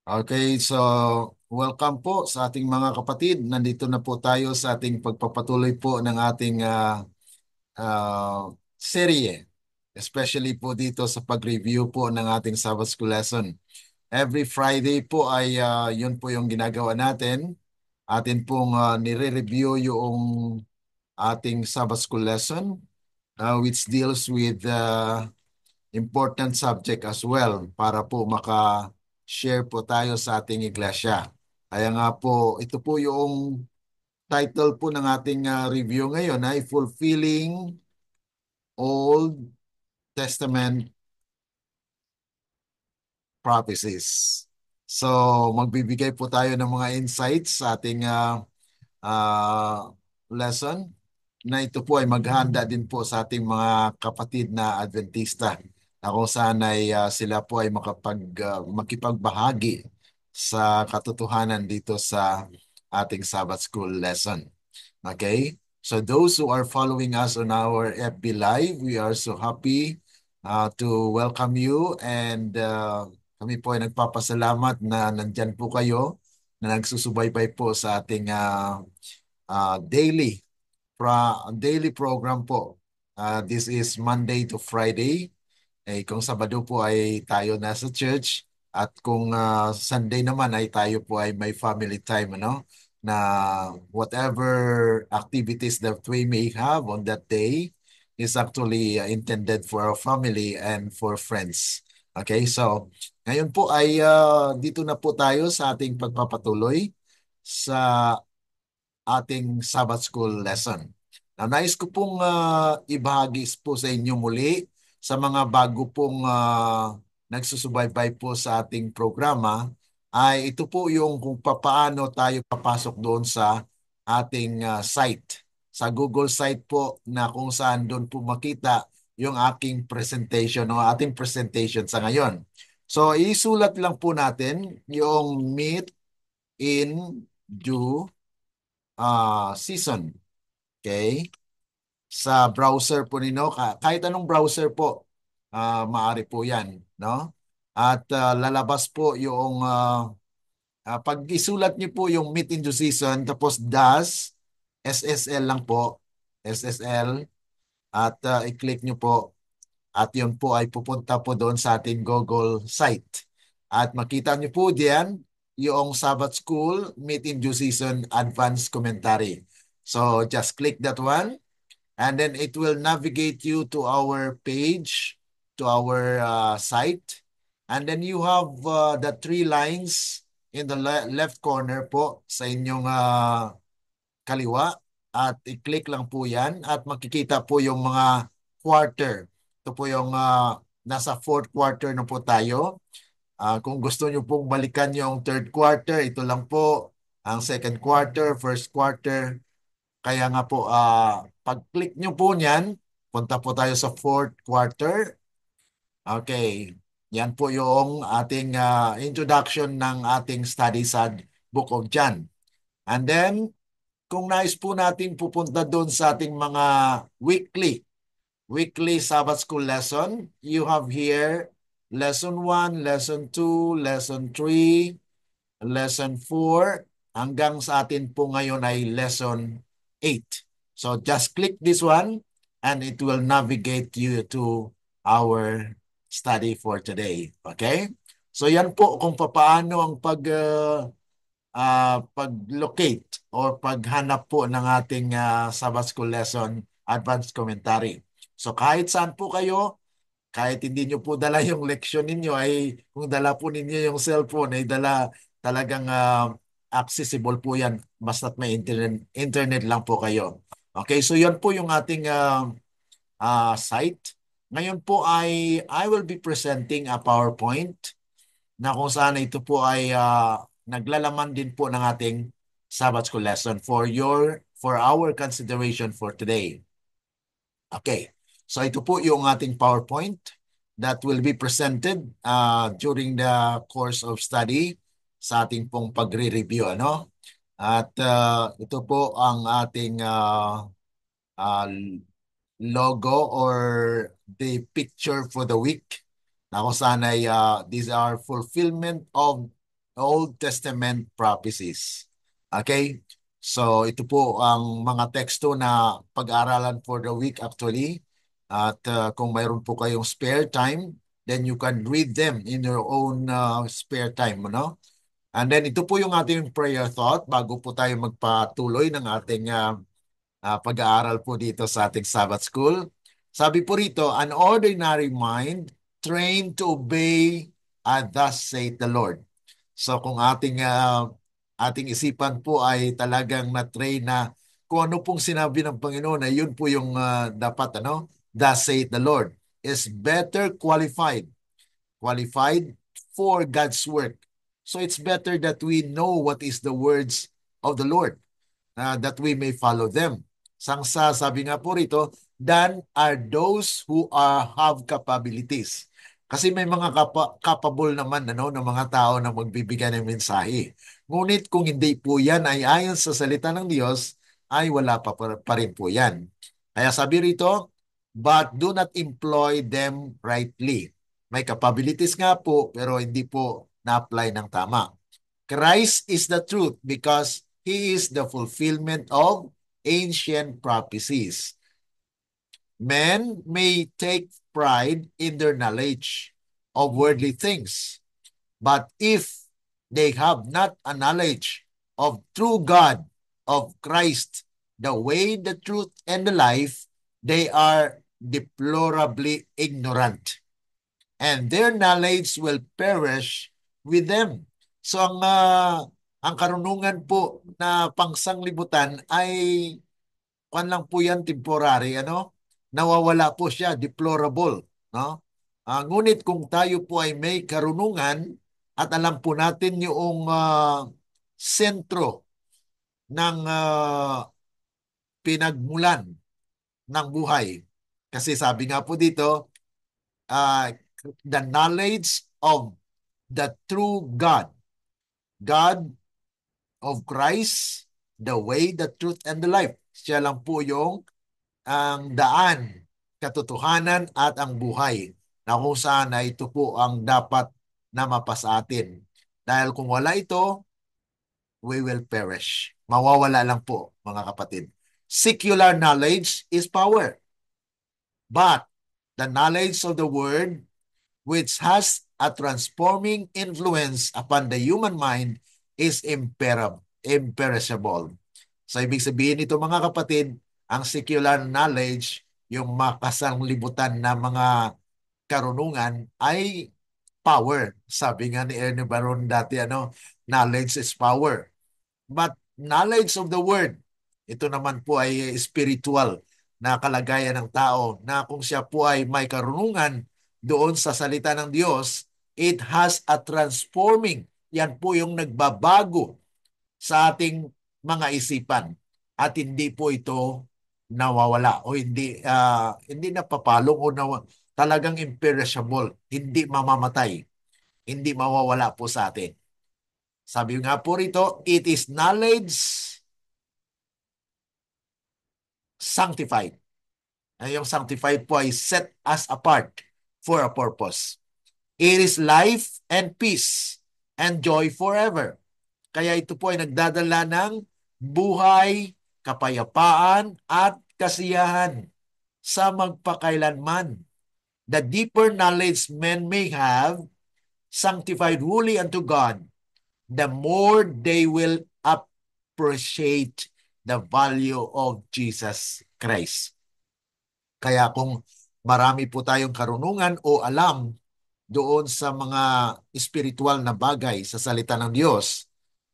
Okay, so welcome po sa ating mga kapatid. Nandito na po tayo sa ating pagpapatuloy po ng ating serye. Especially po dito sa pag-review po ng ating Sabbath School lesson. Every Friday po ay yun po yung ginagawa natin. Atin pong nire-review yung ating Sabbath School lesson which deals with important subject as well para po maka-share po tayo sa ating iglesia. Kaya nga po, ito po yung title po ng ating review ngayon ay Fulfilling Old Testament Prophecies. So, magbibigay po tayo ng mga insights sa ating lesson na ito po ay maghahanda din po sa ating mga kapatid na Adventista na kung saan ay sila po ay makipagbahagi sa katotohanan dito sa ating Sabbath School lesson. Okay? So those who are following us on our FB Live, we are so happy to welcome you and kami po ay nagpapasalamat na nandyan po kayo na nagsusubaybay po sa ating daily daily program po. This is Monday to Friday. Kung Sabado po ay tayo nasa church at kung Sunday naman ay tayo po ay may family time, ano? Na whatever activities that we may have on that day is actually intended for our family and for friends. Okay, so ngayon po ay dito na po tayo sa ating pagpapatuloy sa ating Sabbath School lesson. Now, nais ko pong ibahagi po sa inyo muli sa mga bago pong nagsusubaybay po sa ating programa ay ito po yung kung paano tayo papasok doon sa ating site. Sa Google site po na kung saan doon po makita yung aking presentation o ating presentation sa ngayon. So, isulat lang po natin yung meet in due season. Okay? Sa browser po ninyo, kahit anong browser po, maaari po yan. No? At lalabas po yung, pag isulat niyo po yung meet into season, tapos dash, SSL lang po, SSL, at i-click niyo po. At yun po ay pupunta po doon sa ating Google site. At makita niyo po diyan yung Sabbath School Meet in Due Season Advanced Commentary. So just click that one and then it will navigate you to our page, to our site. And then you have the three lines in the left corner po sa inyong kaliwa at i-click lang po yan at makikita po yung mga quarter. Ito po yung nasa fourth quarter na po tayo. Kung gusto nyo pong balikan yung third quarter, ito lang po ang second quarter, first quarter. Kaya nga po, pag-click nyo po niyan, punta po tayo sa fourth quarter. Okay, yan po yung ating introduction ng ating study sa Book of John. And then, kung nais po natin pupunta doon sa ating mga weekly Sabbath School lesson, you have here lesson 1, lesson 2, lesson 3, lesson 4, hanggang sa atin po ngayon ay lesson 8. So just click this one and it will navigate you to our study for today. Okay? So yan po kung paano ang pag-locate or paghanap po ng ating Sabbath School lesson advanced commentary. So kahit saan po kayo, kahit hindi nyo po dala yung leksyon ninyo, ay kung dala po ninyo yung cellphone, ay dala talagang accessible po yan. Basta't may internet lang po kayo. Okay, so yan po yung ating site. Ngayon po ay I will be presenting a PowerPoint na kung saan ito po ay naglalaman din po ng ating Sabbath School lesson for our consideration for today. Okay. So ito po yung ating PowerPoint that will be presented during the course of study sa ating pong pagre-review, ano? At ito po ang ating uh, logo or the picture for the week na kung saan ay these are fulfillment Old Testament prophecies. Okay? So ito po ang mga teksto na pag-aaralan for the week actually. At kung mayroon po kayong spare time, then you can read them in your own spare time, no? And then ito po yung ating prayer thought bago po tayo magpatuloy ng ating pag-aaral po dito sa ating Sabbath School. Sabi po rito, an ordinary mind trained to obey, thus saith the Lord. So kung ating isipan po ay talagang na-train na kung ano pong sinabi ng Panginoon, ay yun po yung dapat, thus saith the Lord, is better qualified for God's work. So it's better that we know what is the words of the Lord, that we may follow them. Sangsa, sabi nga po rito, than are those who have capabilities. Kasi may mga capable naman ng mga tao na magbibigay ng mensahe. Ngunit kung hindi po yan ay ayon sa salita ng Diyos, ay wala pa rin po yan. Kaya sabi rito, but do not employ them rightly. May capabilities nga po, pero hindi po na-apply ng tama. Christ is the truth because He is the fulfillment of ancient prophecies. Men may take pride in their knowledge of worldly things, but if they have not a knowledge of true God, of Christ, the way, the truth, and the life, they are deplorably ignorant, and their knowledge will perish with them. So ang karunungan po na pangsanglibutan ay kwan lang po yan, temporary, nawawala po siya, deplorable, no? Ngunit kung tayo po ay may karunungan at alam po natin yung sentro ng pinagmulan ng buhay. Kasi sabi nga po dito, the knowledge of the true God of Christ, the way, the truth, and the life. Siya lang po yung ang daan, katotohanan at ang buhay na kung saan na ito po ang dapat na mapasa atin. Dahil kung wala ito, we will perish. Mawawala lang po, mga kapatid. Secular knowledge is power. But the knowledge of the Word, which has a transforming influence upon the human mind, is imperishable. So, ibig sabihin nito mga kapatid, ang secular knowledge, yung makasanglibutan na mga karunungan, ay power. Sabi nga ni Ernie Baron dati, knowledge is power. But knowledge of the Word, ito naman po ay spiritual na kalagayan ng tao na kung siya po ay may karunungan doon sa salita ng Diyos, it has a transforming. Yan po yung nagbabago sa ating mga isipan at hindi po ito nawawala o hindi napapalong o talagang imperishable, hindi mamamatay, hindi mawawala po sa atin. Sabi nga po rito, it is knowledge sanctified. Yung sanctified po ay set us apart for a purpose. It is life and peace and joy forever. Kaya ito po ay nagdadala ng buhay, kapayapaan, at kasiyahan sa magpakailanman. The deeper knowledge men may have, sanctified wholly unto God, the more they will appreciate the value of Jesus Christ. Kaya kung marami po tayong karunungan o alam doon sa mga spiritual na bagay sa salita ng Diyos,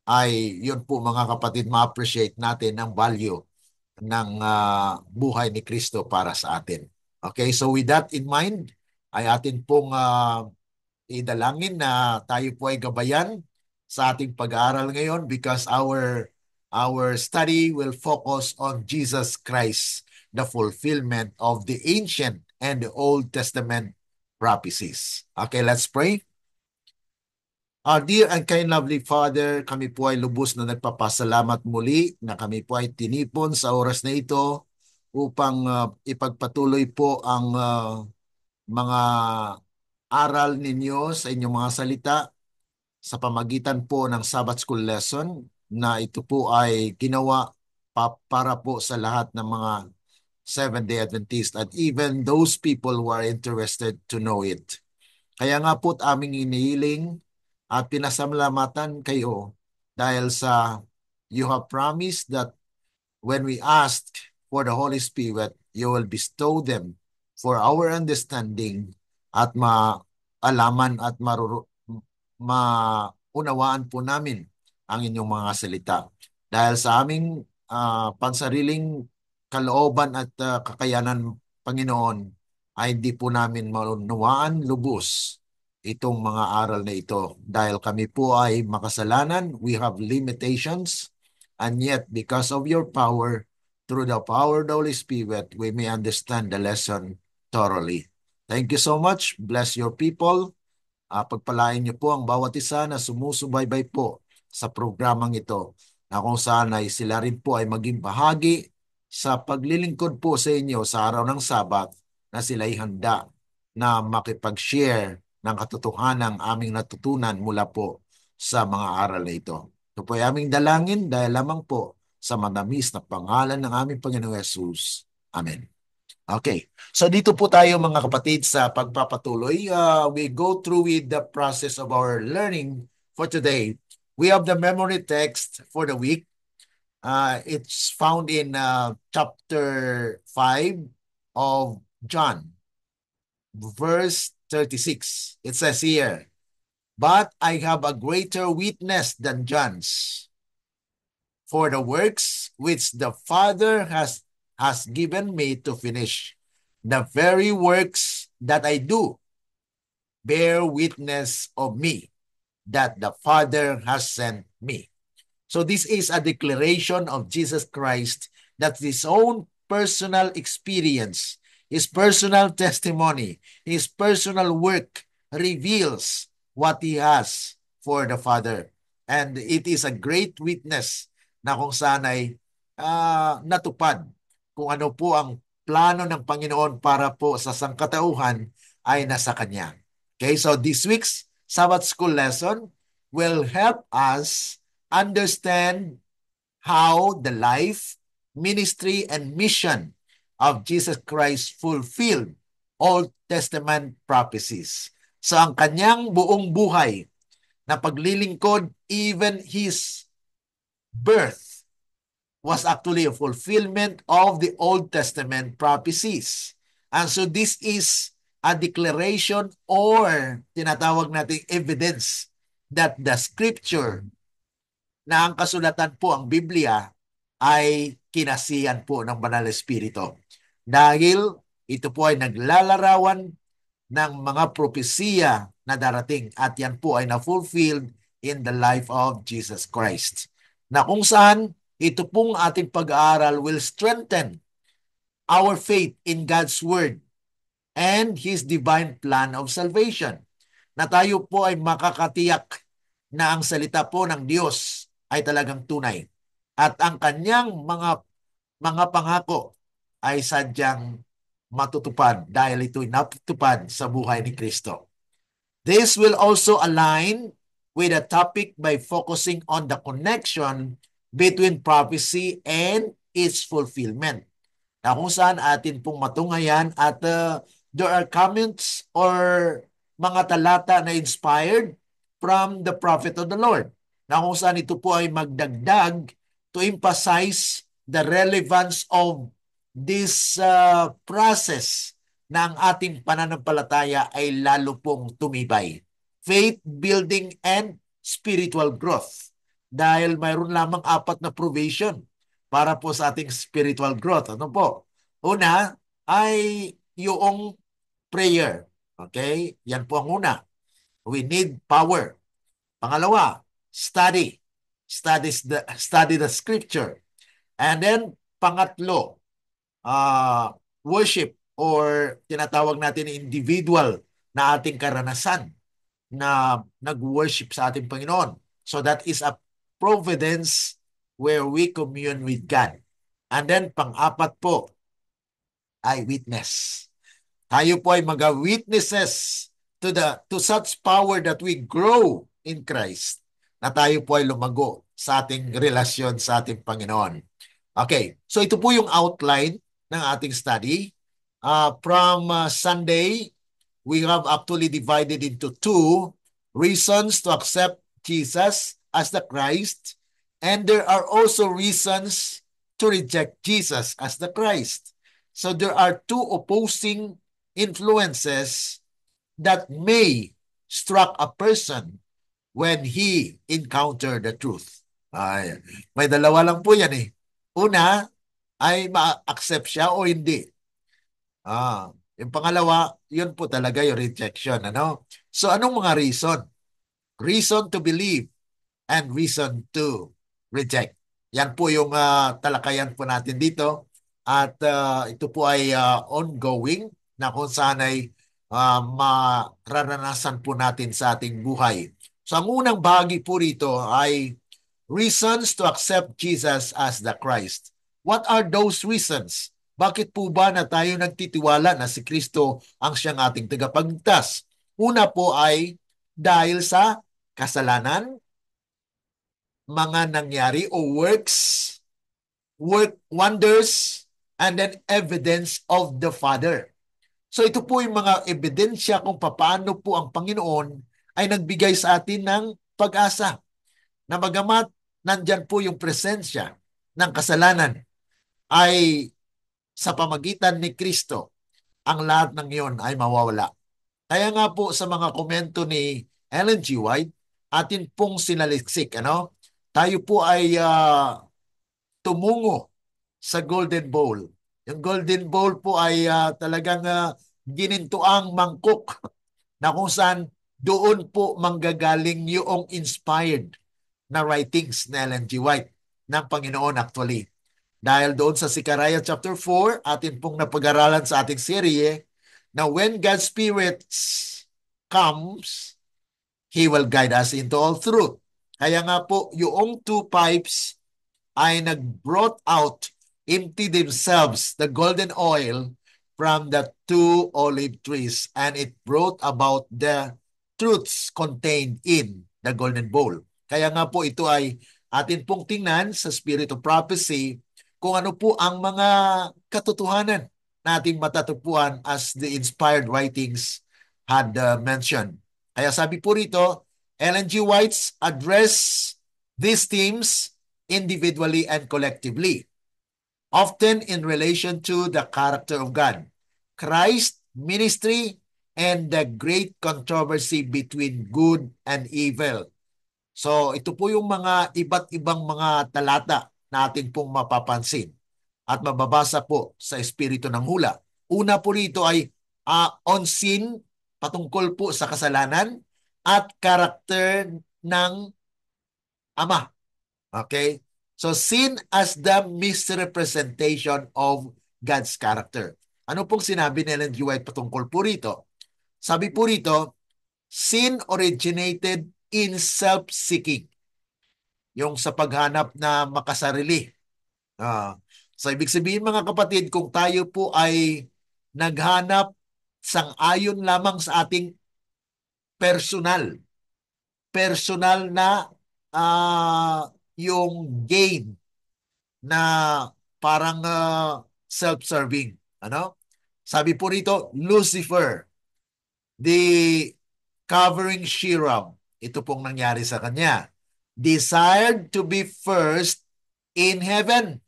ay yun po mga kapatid, ma-appreciate natin ang value ng buhay ni Kristo para sa atin. Okay, so with that in mind, ay atin pong idalangin na tayo po ay gabayan sa ating pag-aaral ngayon because our study will focus on Jesus Christ, the fulfillment of the ancient and the Old Testament prophecies. Okay, let's pray. Our dear and kind lovely Father, kami po ay lubos na nagpapasalamat muli na kami po ay tinipon sa oras na ito upang ipagpatuloy po ang mga aral ninyo sa inyong mga salita sa pamagitan po ng Sabbath School lesson na ito po ay ginawa para po sa lahat ng mga Seventh-day Adventist at even those people who are interested to know it. Kaya nga po't aming inihiling at pinasalamatan kayo dahil sa you have promised that when we ask for the Holy Spirit, you will bestow them for our understanding at maalaman at maunawaan po namin ang inyong mga salita. Dahil sa aming pansariling kalooban at kakayanan, Panginoon, ay hindi po namin maunawaan lubos itong mga aral na ito. Dahil kami po ay makasalanan, we have limitations, and yet because of your power, through the power of the Holy Spirit, we may understand the lesson thoroughly. Thank you so much. Bless your people. Pagpalain niyo po ang bawat isa na sumusubaybay po sa programang ito na kung saan ay sila rin po ay maging bahagi sa paglilingkod po sa inyo sa araw ng Sabat na sila'y handa na makipag-share ng katotohanan aming natutunan mula po sa mga aral na ito. Ito po ay aming dalangin dahil lamang po sa manamis na pangalan ng aming Panginoong Yesus. Amen. Okay. So dito po tayo mga kapatid sa pagpapatuloy. We go through with the process of our learning for today. We have the memory text for the week. It's found in chapter 5 of John, verse 36. It says here, "But I have a greater witness than John's, for the works which the Father has given me to finish. The very works that I do bear witness of me, that the Father has sent me." So this is a declaration of Jesus Christ that his own personal experience, his personal testimony, his personal work reveals what he has for the Father. And it is a great witness na kung saan ay natupad kung ano po ang plano ng Panginoon para po sa sangkatauhan ay nasa Kanya. Okay, so this week's Sabbath School lesson will help us understand how the life, ministry, and mission of Jesus Christ fulfilled Old Testament prophecies. So ang kanyang buong buhay na paglilingkod, even his birth, was actually a fulfillment of the Old Testament prophecies. And so this is a declaration or tinatawag nating evidence that the scripture na ang kasulatan po, ang Biblia, ay kinasiyan po ng Banal na Espiritu. Dahil ito po ay naglalarawan ng mga propesiya na darating at yan po ay na-fulfilled in the life of Jesus Christ. Na kung saan ito pong ating pag-aaral will strengthen our faith in God's Word and His divine plan of salvation. Na tayo po ay makakatiyak na ang salita po ng Diyos ay talagang tunay. At ang kanyang mga pangako ay sadyang matutupad dahil ito'y natutupad sa buhay ni Kristo. This will also align with the topic by focusing on the connection between prophecy and its fulfillment. Na kung saan atin pong matunghayan at there are comments or mga talata na inspired from the prophet of the Lord. Na kung saan ito po ay magdagdag to emphasize the relevance of this process na ang ating pananampalataya ay lalo pong tumibay. Faith building and spiritual growth. Dahil mayroon lamang 4 na provision para po sa ating spiritual growth. Ano po? Una ay yung prayer. Okay? Yan po ang una. We need power. Pangalawa, study. Study the scripture. And then, pangatlo, worship or tinatawag natin individual na ating karanasan na nag-worship sa ating Panginoon. So that is a providence where we commune with God. And then, pang-apat po, ay witness. Tayo po ay mga witnesses to such power that we grow in Christ na tayo po ay lumago sa ating relasyon sa ating Panginoon. Okay, so ito po yung outline ng ating study. From Sunday, we have actually divided into two reasons to accept Jesus as the Christ, and there are also reasons to reject Jesus as the Christ. So there are two opposing influences that may struck a person when he encountered the truth. Ay, may dalawa lang po yan eh. Una, ay ma-accept siya o hindi. Yung pangalawa, yun po talaga yung rejection. Ano? So anong mga reason? Reason to believe and reason to reject. Yan po yung talakayan po natin dito. At ito po ay ongoing na kung saan ay mararanasan po natin sa ating buhay. So ang unang bahagi po rito ay reasons to accept Jesus as the Christ. What are those reasons? Bakit po ba na tayo nagtitiwala na si Kristo ang siyang ating tagapagligtas? Una po ay dahil sa kasalanan, mga nangyari o wonders, and then evidence of the Father. So ito po yung mga ebidensya kung paano po ang Panginoon ay nagbigay sa atin ng pag-asa na bagamat nandyan po yung presensya ng kasalanan ay sa pamagitan ni Kristo, ang lahat ng iyon ay mawawala. Kaya nga po sa mga komento ni Ellen G. White, atin pong sinaliksik, ano? Tayo po ay tumungo sa Golden Bowl. Yung Golden Bowl po ay talagang ginintuang mangkok na kung saan doon po manggagaling yung inspired na writings ni Ellen G. White ng Panginoon actually. Dahil doon sa Zechariah chapter 4, atin pong napag-aralan sa ating serye na when God's Spirit comes, He will guide us into all truth. Kaya nga po, yung two pipes ay nag-brought out, empty themselves, the golden oil from the two olive trees, and it brought about the truths contained in the golden bowl. Kaya nga po ito ay atin pong tingnan sa Spirit of Prophecy kung ano po ang mga katotohanan na ating matatagpuan as the inspired writings had mentioned. Kaya sabi po rito, Ellen G. White's address these themes individually and collectively, often in relation to the character of God, Christ, ministry, and the great controversy between good and evil. So ito po yung mga iba't ibang mga talata na atin pong mapapansin at mababasa po sa Espiritu ng Hula. Una po rito ay on sin, patungkol po sa kasalanan at karakter ng Ama. Okay? So sin as the misrepresentation of God's character. Ano pong sinabi ni Ellen G. White patungkol po rito? Sabi po rito, sin originated in self-seeking. Yung sa paghanap na makasarili. So ibig sabihin mga kapatid, kung tayo po ay naghanap sang-ayon lamang sa ating personal na yung gain na parang self-serving. Ano? Sabi po rito, Lucifer, the covering cherub, ito pong nangyari sa kanya, desired to be first in heaven.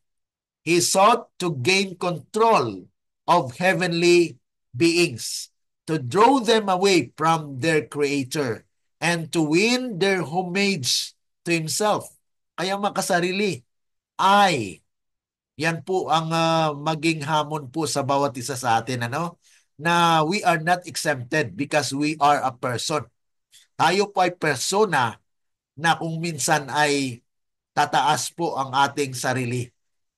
He sought to gain control of heavenly beings, to draw them away from their Creator, and to win their homage to Himself. Kaya makasarili ay yan po ang maging hamon po sa bawat isa sa atin, ano? Na we are not exempted because we are a person. Tayo po ay persona na kung minsan ay tataas po ang ating sarili.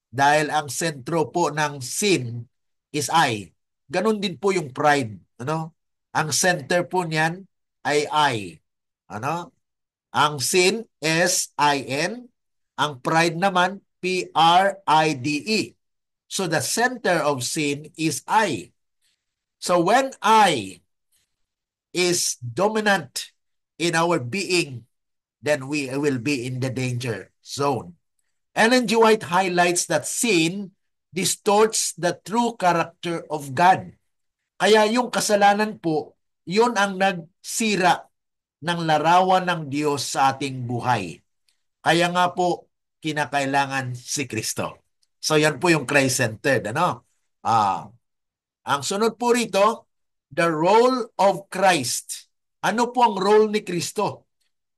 Dahil ang sentro po ng sin is I. Ganon din po yung pride. Ano? Ang center po niyan ay I. Ano? Ang sin, S-I-N. Ang pride naman, P-R-I-D-E. So the center of sin is I. So when I is dominant in our being, then we will be in the danger zone. Ellen G. White highlights that sin distorts the true character of God. Kaya yung kasalanan po, yun ang nagsira ng larawan ng Diyos sa ating buhay. Kaya nga po, kinakailangan si Kristo. So yan po yung Christ-centered. Ano? Ang sunod po rito, the role of Christ. Ano po ang role ni Kristo?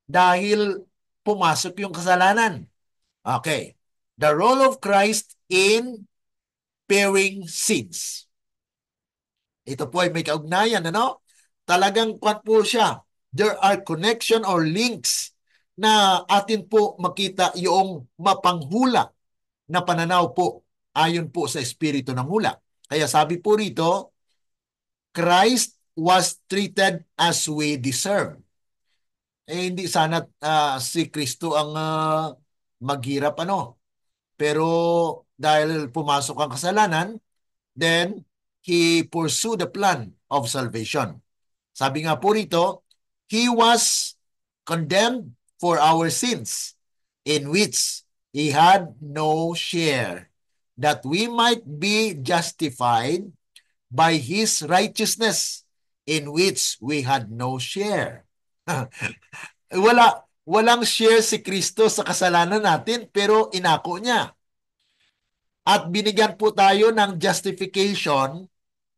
Dahil pumasok yung kasalanan. Okay. The role of Christ in bearing sins. Ito po ay may kaugnayan, ano? Talagang kwan po siya. There are connection or links na atin po makita yung mapanghula na pananaw po ayon po sa espiritu ng hula. Kaya sabi po rito, Christ was treated as we deserve. Hindi sana si Kristo ang maghirap, ano? Pero dahil pumasok ang kasalanan, then He pursued the plan of salvation. Sabi nga po rito, He was condemned for our sins, in which He had no share, that we might be justified by His righteousness, in which we had no share. Walang share si Kristo sa kasalanan natin, pero inako niya. At binigyan po tayo ng justification,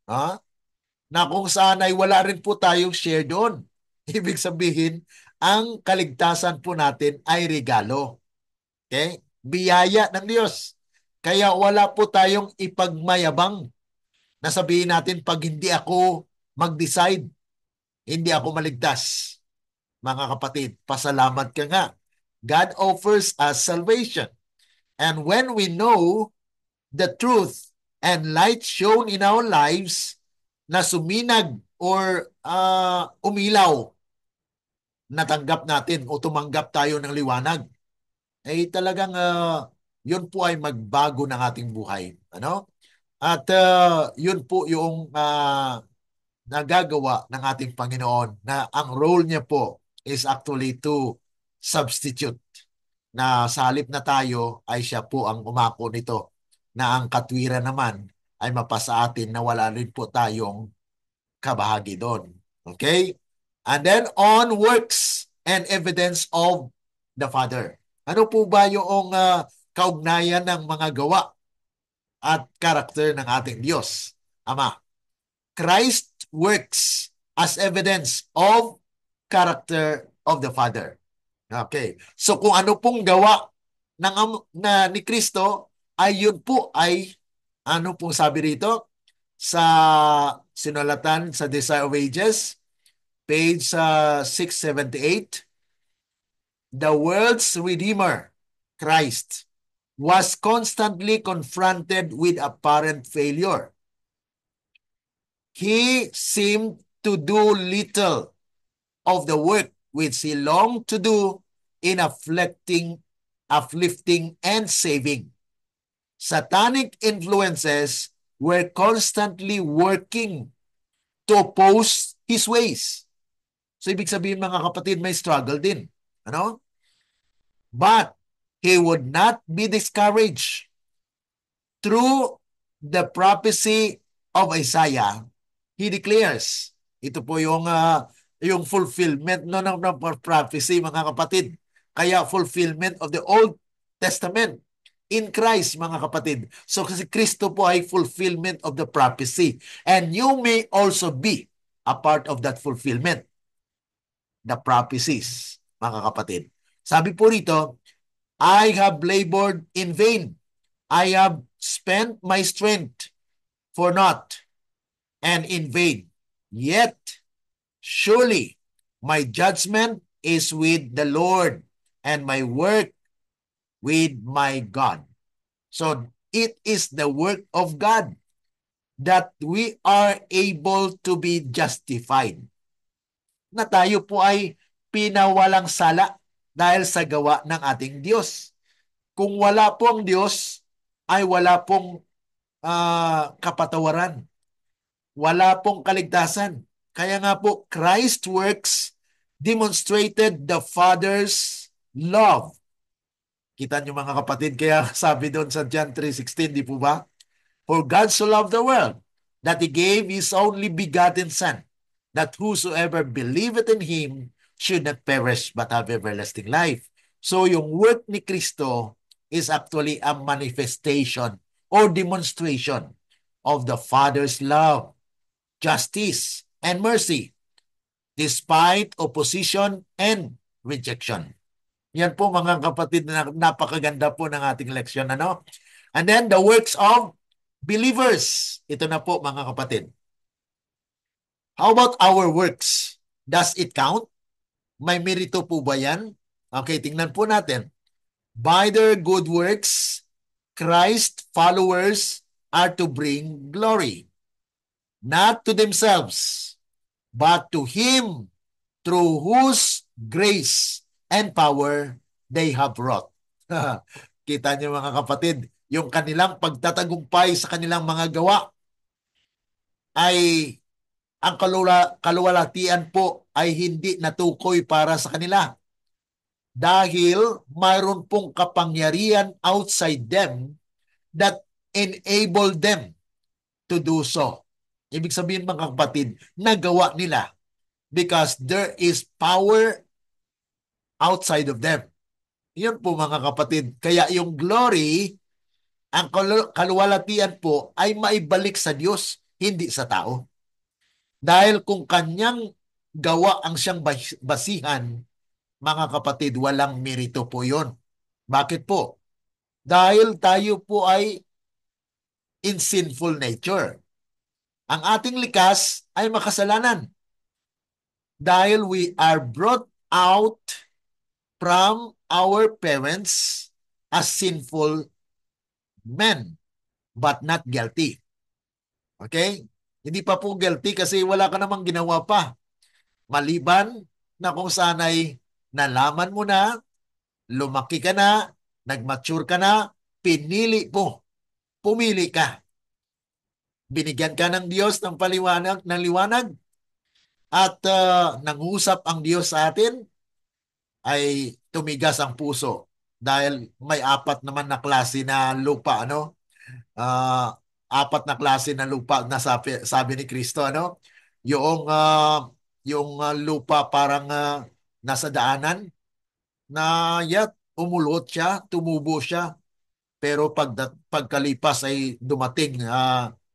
na kung saan ay wala rin po tayong share doon. Ibig sabihin, ang kaligtasan po natin ay regalo. Okay? Biyaya ng Diyos. Kaya wala po tayong ipagmayabang na sabihin natin, pag hindi ako mag-decide, hindi ako maligtas. Mga kapatid, pasalamat ka nga. God offers us salvation. And when we know the truth and light shown in our lives na suminag or umilaw, natanggap natin o tumanggap tayo ng liwanag, ay talagang yun po ay magbago ng ating buhay. Ano? At yun po yung nagagawa ng ating Panginoon na ang role niya po is actually to substitute, na sa halip na tayo ay siya po ang umako nito, na ang katwiran naman ay mapasa atin na wala rin po tayong kabahagi doon. Okay? And then on works and evidence of the Father. Ano po ba yung kaugnayan ng mga gawa at karakter ng ating Diyos, Ama? Christ works as evidence of character of the Father. Okay. So kung ano pong gawa na ni Kristo, ay yun po ay ano pong sabi rito sa sinulatan sa Desire of Ages, page 678, the world's Redeemer, Christ, was constantly confronted with apparent failure. He seemed to do little of the work which he longed to do in uplifting and saving. Satanic influences were constantly working to oppose his ways. So ibig sabihin, mga kapatid, may struggle din. Ano? But he would not be discouraged. Through the prophecy of Isaiah, he declares, ito po yung fulfillment ng prophecy, mga kapatid. Kaya fulfillment of the Old Testament in Christ, mga kapatid. So kasi Kristo po ay fulfillment of the prophecy. And you may also be a part of that fulfillment. The prophecies, mga kapatid. Sabi po rito, I have labored in vain. I have spent my strength for naught and in vain. Yet, surely, my judgment is with the Lord and my work with my God. So, it is the work of God that we are able to be justified. Na tayo po ay pinawalang sala dahil sa gawa ng ating Diyos. Kung wala po ang Diyos, ay wala pong kapatawaran. Wala pong kaligtasan. Kaya nga po, Christ's works demonstrated the Father's love. Kita niyo mga kapatid, kaya sabi doon sa John 3:16, di po ba? For God so loved the world that He gave His only begotten Son, that whosoever believeth in Him should not perish but have everlasting life. So yung work ni Kristo is actually a manifestation or demonstration of the Father's love, justice, and mercy despite opposition and rejection. Yan po mga kapatid, na napakaganda po ng ating leksyon. Ano? And then the works of believers. Ito na po mga kapatid. How about our works? Does it count? May merito po ba yan? Okay, tingnan po natin. By their good works, Christ followers are to bring glory, not to themselves, but to Him through whose grace and power they have wrought. Kita niyo mga kapatid, yung kanilang pagtatagumpay sa kanilang mga gawa ay ang kaluwalhatian po ay hindi natukoy para sa kanila dahil mayroon pong kapangyarihan outside them that enable them to do so. Ibig sabihin mga kapatid, nagawa nila because there is power outside of them. Yun po mga kapatid. Kaya yung glory, ang kaluwalhatian po ay maibalik sa Diyos, hindi sa tao. Dahil kung kanyang gawa ang siyang basihan, mga kapatid, walang merito po yun. Bakit po? Dahil tayo po ay in sinful nature. Ang ating likas ay makasalanan. Dahil we are brought out from our parents as sinful men, but not guilty. Okay? Hindi pa po guilty kasi wala ka namang ginawa pa. Maliban na kung saan ay nalaman mo na, lumaki ka na, nag-mature ka na, pumili ka. Binigyan ka ng Diyos ng liwanag, at nangusap ang Diyos sa atin, ay tumigas ang puso. Dahil may apat naman na klase na lupa, ano? Apat na klase na lupa na sabi ni Kristo, ano? Yung lupa parang nasa daanan, na yat umulot siya, tumubo siya, pero pagkalipas ay dumating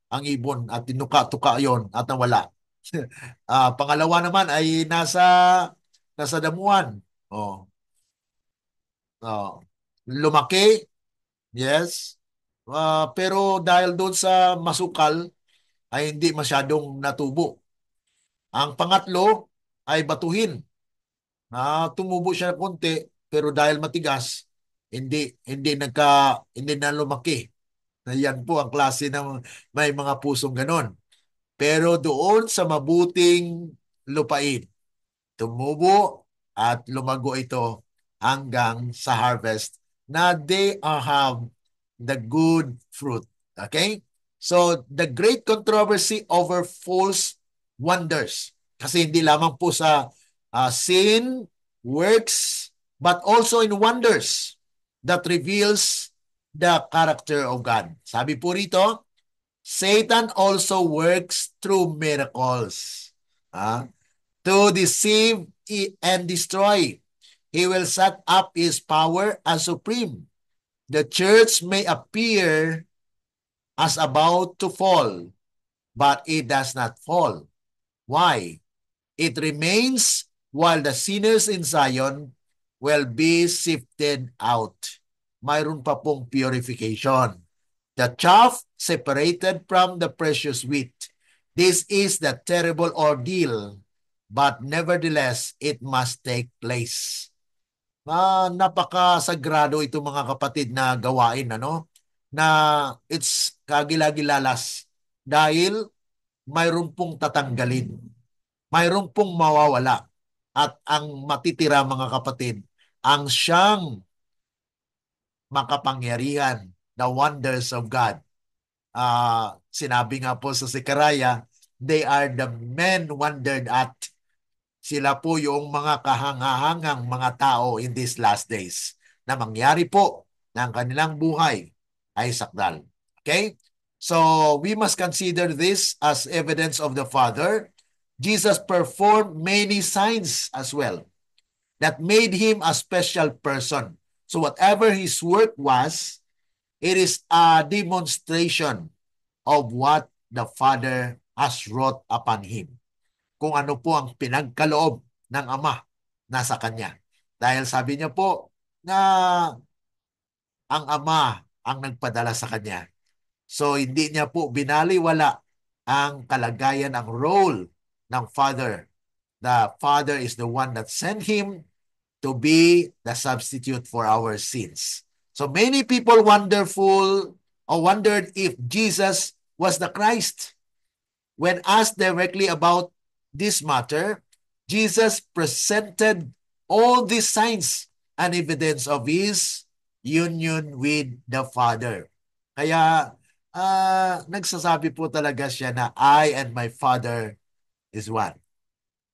ang ibon at tinuka-tuka yon at nawala. Pangalawa naman ay nasa damuhan. Oh, oh. Lumaki, yes. Pero dahil doon sa masukal ay hindi masyadong natubo. Ang pangatlo ay batuhin. Tumubo siya ng konti pero dahil matigas, hindi na lumaki. Yan po ang klase ng may mga pusong ganon. Pero doon sa mabuting lupain, tumubo at lumago ito hanggang sa harvest na they have the good fruit. Okay? So, the great controversy over false wonders. Kasi hindi lamang po sa sin, works, but also in wonders that reveals the character of God. Sabi po rito, Satan also works through miracles to deceive and destroy. He will set up his power as supreme. The church may appear as about to fall, but it does not fall. Why? It remains while the sinners in Zion will be sifted out. Mayroon pa pong purification. The chaff separated from the precious wheat. This is the terrible ordeal, but nevertheless, it must take place. Napakasagrado ito mga kapatid na gawain, ano? Na it's kagilagilalas dahil mayroon pong tatanggalin. Mayroon pong mawawala. At ang matitira mga kapatid, ang siyang makapangyarihan, the wonders of God. Sinabi nga po sa Zechariah, they are the men wondered at. Sila po yung mga kahangahangang mga tao in these last days na mangyari po ng kanilang buhay ay sakdal. Okay? So, we must consider this as evidence of the Father. Jesus performed many signs as well that made him a special person. So, whatever his work was, it is a demonstration of what the Father has wrought upon him. Kung ano po ang pinagkaloob ng Ama nasa Kanya. Dahil sabi niya po na ang Ama ang nagpadala sa Kanya. So hindi niya po binaliwala ang kalagayan, ang role ng Father. The Father is the one that sent him to be the substitute for our sins. So many people wondered if Jesus was the Christ. When asked directly about this matter, Jesus presented all these signs and evidence of his union with the Father. Kaya nagsasabi po talaga siya na I and my Father is one.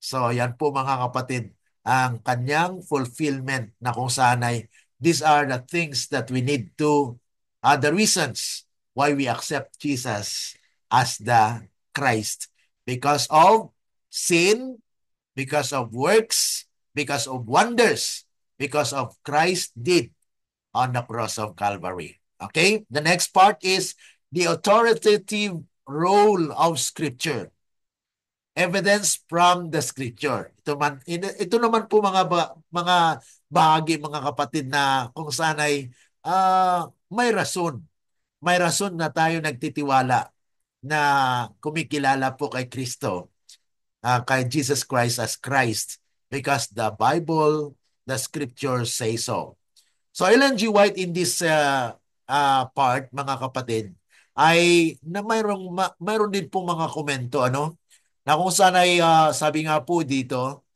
So yan po mga kapatid, ang kanyang fulfillment na kung saan ay these are the things that we need to, the reasons why we accept Jesus as the Christ. Because of sin, because of works, because of wonders, because of Christ did on the cross of Calvary. Okay? The next part is the authoritative role of Scripture. Evidence from the Scripture. Ito naman po mga bahagi mga kapatid na kung saan ay may rason. May rason na tayo nagtitiwala na kumikilala po kay Kristo, kay Jesus Christ as Christ because the Bible, the Scriptures say so. So Ellen G. White in this part, mga kapatid, ay na mayroon din po mga komento na kung saan ay sabi nga po dito,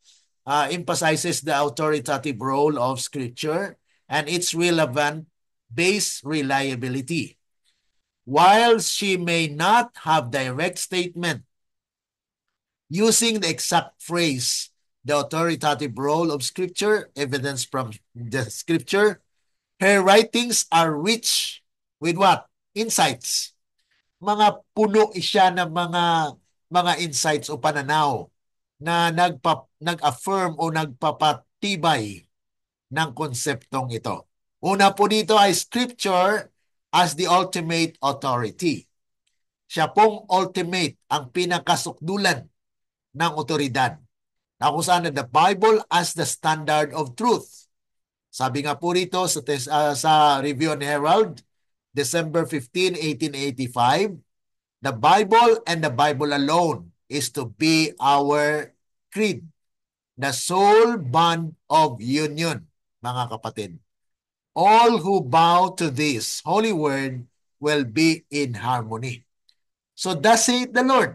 emphasizes the authoritative role of Scripture and its relevant base reliability. While she may not have direct statement using the exact phrase, the authoritative role of Scripture, evidence from the Scripture, her writings are rich with what? Insights. Mga puno siya ng mga insights o pananaw na nag-affirm o nagpapatibay ng konseptong ito. Una po dito ay Scripture as the ultimate authority. Siya pong ultimate, ang pinakasukdulan ng otoridad. Na kung saan the Bible as the standard of truth. Sabi nga po rito sa Review and Herald, December 15, 1885, the Bible and the Bible alone is to be our creed, the sole bond of union, mga kapatid. All who bow to this holy word will be in harmony. So thus saith the Lord.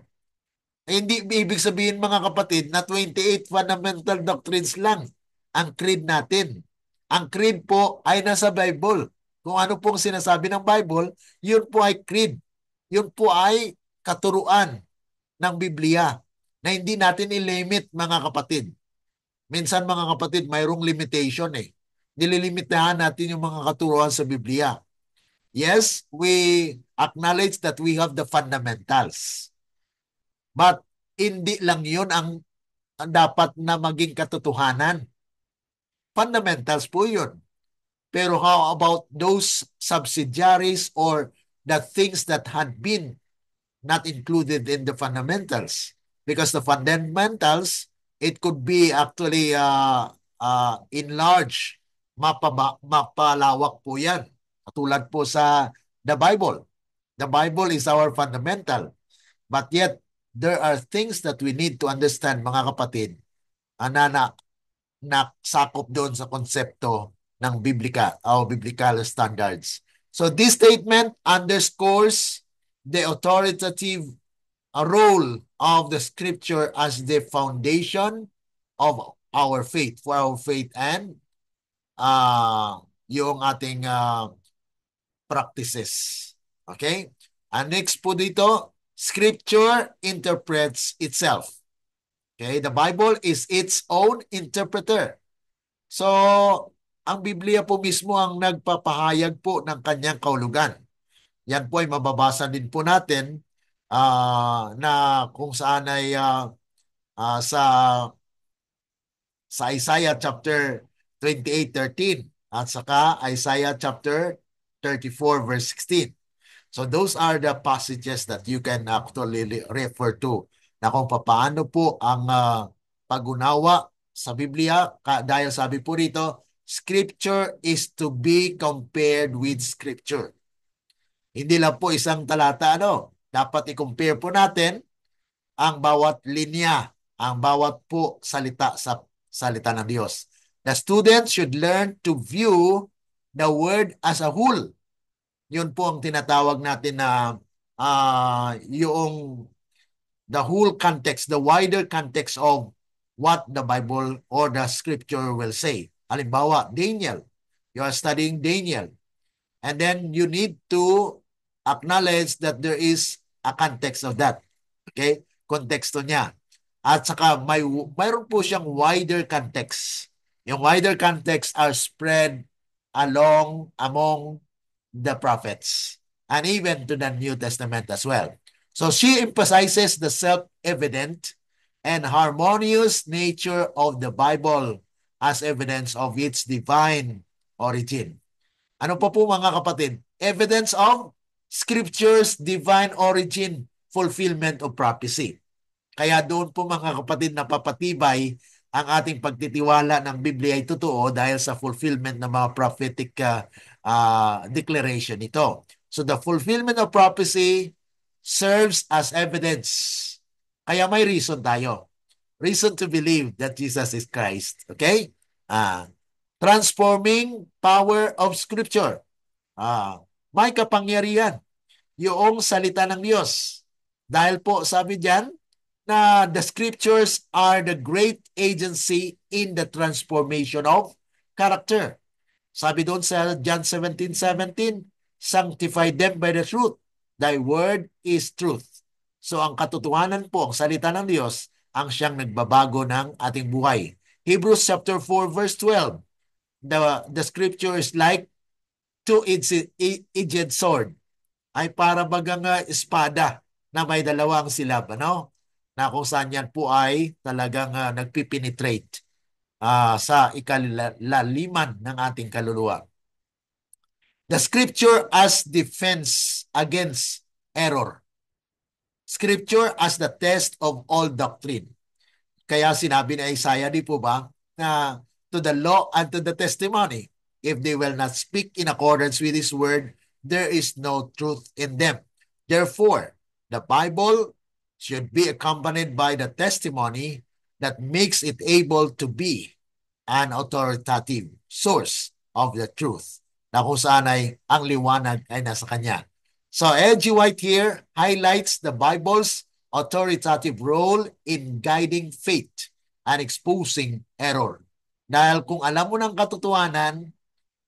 Hindi ibig sabihin mga kapatid na 28 fundamental doctrines lang ang creed natin. Ang creed po ay nasa Bible. Kung ano pong sinasabi ng Bible, yun po ay creed. Yun po ay katuruan ng Biblia na hindi natin i-limit mga kapatid. Minsan mga kapatid, mayroong limitation eh. Nililimitahan natin yung mga katuruan sa Biblia. Yes, we acknowledge that we have the fundamentals. But hindi lang yun ang dapat na maging katotohanan. Fundamentals po yun. Pero how about those subsidiaries or the things that had been not included in the fundamentals? Because the fundamentals, it could be actually enlarged, mapalawak po yan. Katulad po sa the Bible. The Bible is our fundamental. But yet, there are things that we need to understand, mga kapatid, na nakasakop doon sa konsepto ng biblical standards. So this statement underscores the authoritative role of the Scripture as the foundation of our faith, for our faith and yung ating practices. Okay? And next po dito, Scripture interprets itself. Okay, the Bible is its own interpreter. So, ang Biblia po mismo ang nagpapahayag po ng kanyang kahulugan. Yan po ay mababasa din po natin na kung saan ay sa Isaiah chapter 28:13 at saka Isaiah chapter 34 verse 16. So those are the passages that you can actually refer to na kung paano po ang pag-unawa sa Biblia dahil sabi po rito, Scripture is to be compared with Scripture. Hindi lang po isang talata, ano? Dapat i-compare po natin ang bawat linya, ang bawat po salita sa salita ng Diyos. The students should learn to view the word as a whole. Yun po ang tinatawag natin na yung the whole context, the wider context of what the Bible or the scripture will say. Halimbawa, Daniel. You are studying Daniel. And then you need to acknowledge that there is a context of that. Okay? Konteksto niya. At saka mayroon po siyang wider context. Yung wider context are spread among the prophets and even to the New Testament as well. So she emphasizes the self-evident and harmonious nature of the Bible as evidence of its divine origin. Ano pa po mga kapatid? Evidence of Scripture's divine origin, fulfillment of prophecy. Kaya doon po mga kapatid napapatibay ang ating pagtitiwala ng Biblia ay totoo dahil sa fulfillment ng mga prophetic declaration ito. So the fulfillment of prophecy serves as evidence. Kaya may reason tayo. Reason to believe that Jesus is Christ. Okay? Transforming power of Scripture. May kapangyarihan yung salita ng Diyos. Dahil po sabi diyan, na the scriptures are the great agency in the transformation of character. Sabi doon sa John 17:17, sanctify them by the truth. Thy word is truth. So ang katotohanan po, ang salita ng Diyos, ang siyang nagbabago ng ating buhay. Hebrews chapter 4 verse 12, the scripture is like two-edged sword. Ay para bagang espada na may dalawang silab, ano? Na kung saan yan po ay talagang nagpipenetrate sa ikalaliman ng ating kaluluwa. The scripture as defense against error. Scripture as the test of all doctrine. Kaya sinabi ni Isaiah, di po ba, na to the law and to the testimony, if they will not speak in accordance with His word, there is no truth in them. Therefore, the Bible should be accompanied by the testimony that makes it able to be an authoritative source of the truth na kung saan ay ang liwanag ay nasa kanya. So L.G. White here highlights the Bible's authoritative role in guiding faith and exposing error. Dahil kung alam mo ng katotohanan,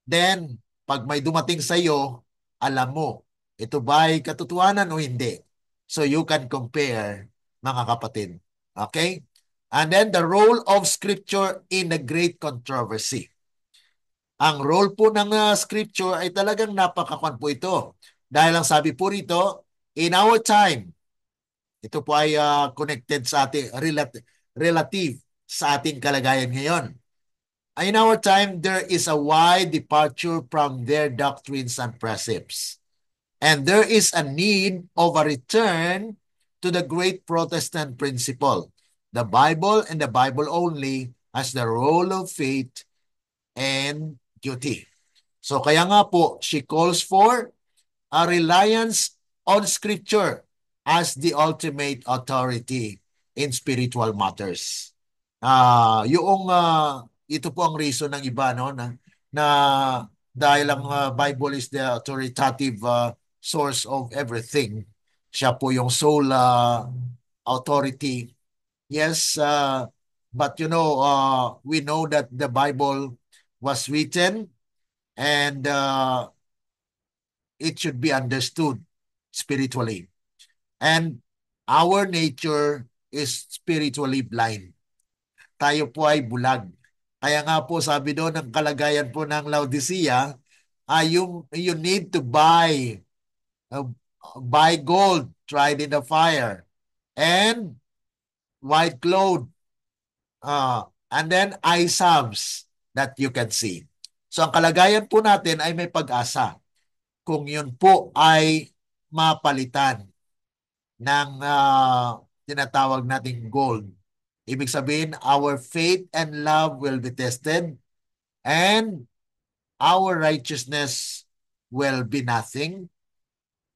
then pag may dumating sa iyo, alam mo, ito ba ay katotohanan o hindi? So you can compare, mga kapatid. Okay? And then the role of Scripture in the great controversy. Ang role po ng Scripture ay talagang napakakwan po ito. Dahil ang sabi po rito, in our time, ito po ay connected sa ating relative sa ating kalagayan ngayon. In our time, there is a wide departure from their doctrines and precepts. And there is a need of a return to the great Protestant principle. The Bible and the Bible only as the role of faith and duty. So kaya nga po, she calls for a reliance on Scripture as the ultimate authority in spiritual matters. Ito po ang reason ng iba, no, na dahil ang Bible is the authoritative source of everything. Siya po yung sole authority. Yes, but we know that the Bible was written and it should be understood spiritually. And our nature is spiritually blind. Tayo po ay bulag. Kaya nga po sabi doon ng kalagayan po ng Laodicea, you need to uh, buy gold tried in the fire and white cloth, and then eye salves that you can see. So ang kalagayan po natin ay may pag-asa kung yun po ay mapalitan ng tinatawag nating gold. Ibig sabihin, our faith and love will be tested and our righteousness will be nothing.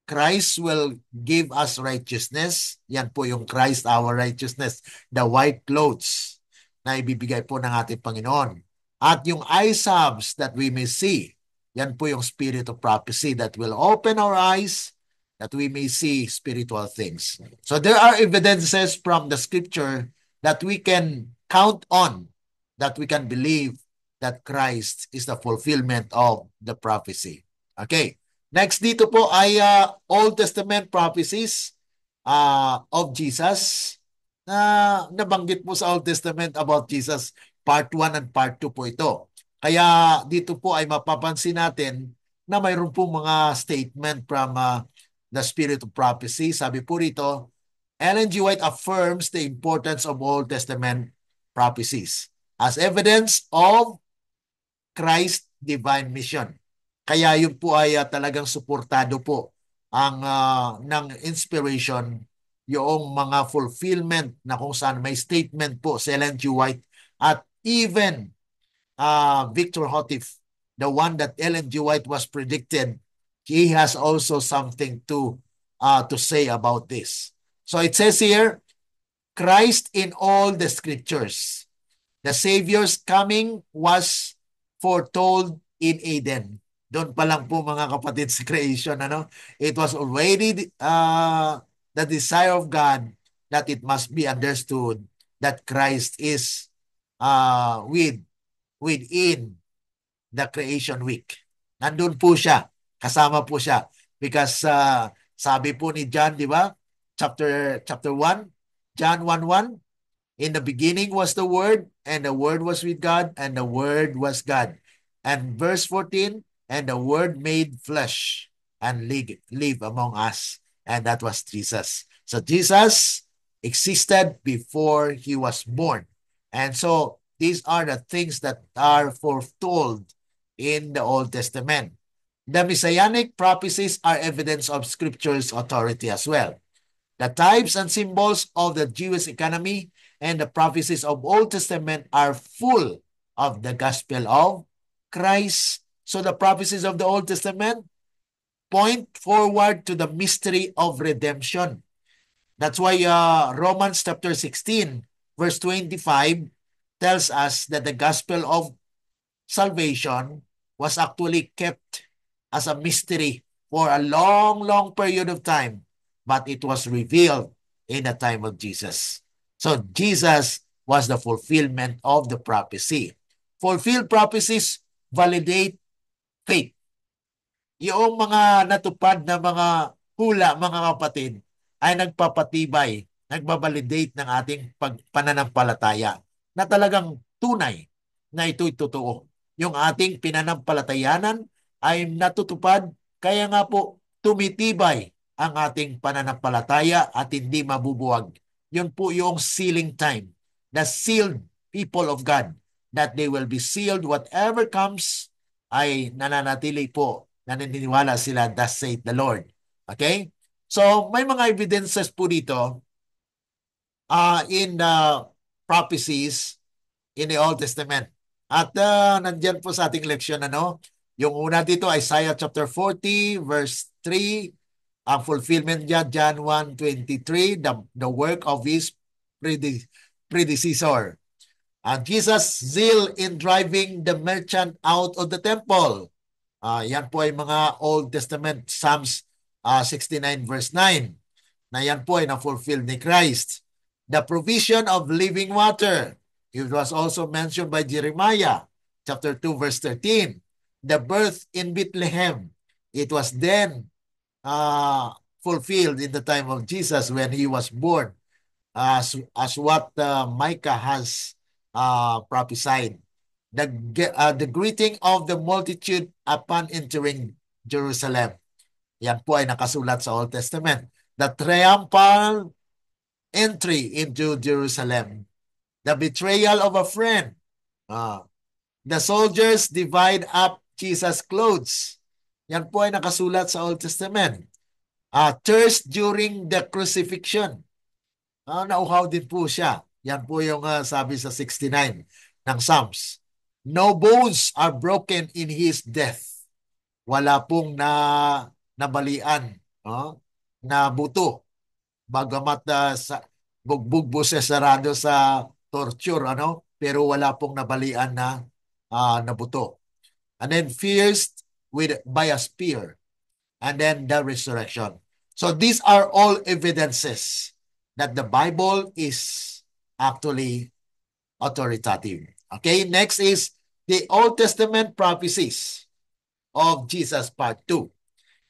Christ will give us righteousness. Yan po yung Christ, our righteousness. The white clothes na ibibigay po ng ating Panginoon. At yung eye salves that we may see. Yan po yung spirit of prophecy that will open our eyes that we may see spiritual things. So there are evidences from the scripture that we can count on, that we can believe that Christ is the fulfillment of the prophecy. Okay. Next dito po ay Old Testament prophecies of Jesus na nabanggit po sa Old Testament about Jesus. Part 1 and Part 2 po ito. Kaya dito po ay mapapansin natin na mayroon po mga statement from the Spirit of Prophecy. Sabi po rito, Ellen G. White affirms the importance of Old Testament prophecies as evidence of Christ's divine mission. Kaya yun po ay talagang suportado po ang ng inspiration yung mga fulfillment na kung saan may statement po si Ellen G. White at even Victor Hotif, the one that Ellen G. White was predicted, he has also something to say about this. So it says here, Christ in all the scriptures. The Savior's coming was foretold in Eden. Doon pa lang po mga kapatid sa creation, it was already the desire of God that it must be understood that Christ is within the creation week. Nandun po siya, kasama po siya. Because sabi po ni John, di ba? Chapter 1, John 1:1, in the beginning was the Word, and the Word was with God, and the Word was God. And verse 14, and the Word made flesh and live among us. And that was Jesus. So Jesus existed before he was born. And so these are the things that are foretold in the Old Testament. The Messianic prophecies are evidence of Scripture's authority as well. The types and symbols of the Jewish economy and the prophecies of Old Testament are full of the gospel of Christ. So the prophecies of the Old Testament point forward to the mystery of redemption. That's why Romans chapter 16, verse 25 tells us that the gospel of salvation was actually kept as a mystery for a long, long period of time, but it was revealed in the time of Jesus. So Jesus was the fulfillment of the prophecy. Fulfilled prophecies validate faith. Yung mga natupad na mga hula, mga kapatid, ay nagpapatibay, nagbabalidate ng ating pananampalataya na talagang tunay na ito'y totoo. Yung ating pinanampalatayanan ay natutupad, kaya nga po tumitibay ang ating pananampalataya at hindi mabubuwag. Yun po yung sealing time. The sealed people of God, that they will be sealed whatever comes, ay nananatili po, naniniwala sila, thus saith the Lord. Okay? So may mga evidences po dito in the prophecies in the Old Testament. At nandyan po sa ating leksyon, yung una dito, Isaiah chapter 40, verse 3, ang fulfillment niya, John 1:23, the work of his predecessor. And Jesus' zeal in driving the merchant out of the temple. Yan po ay mga Old Testament, Psalms 69 verse 9, na yan po ay na-fulfill ni Christ. The provision of living water. It was also mentioned by Jeremiah chapter 2 verse 13. The birth in Bethlehem. It was then fulfilled in the time of Jesus when he was born. as what Micah has prophesied. The greeting of the multitude upon entering Jerusalem. Yan po ay nakasulat sa Old Testament. The triumphal entry into Jerusalem. The betrayal of a friend. Ah, the soldiers divide up Jesus' clothes. Yan po ay nakasulat sa Old Testament. Thirst during the crucifixion. Nauhaw din po siya. Yan po yung sabi sa 69 ng Psalms. No bones are broken in his death. Wala pong nabalian, na buto. Bagamat sa bugbog po siya sarado sa torture, pero wala pong nabalian na buto. And then pierced by a spear. And then the resurrection. So these are all evidences that the Bible is actually authoritative. Okay, next is the Old Testament prophecies of Jesus Part 2.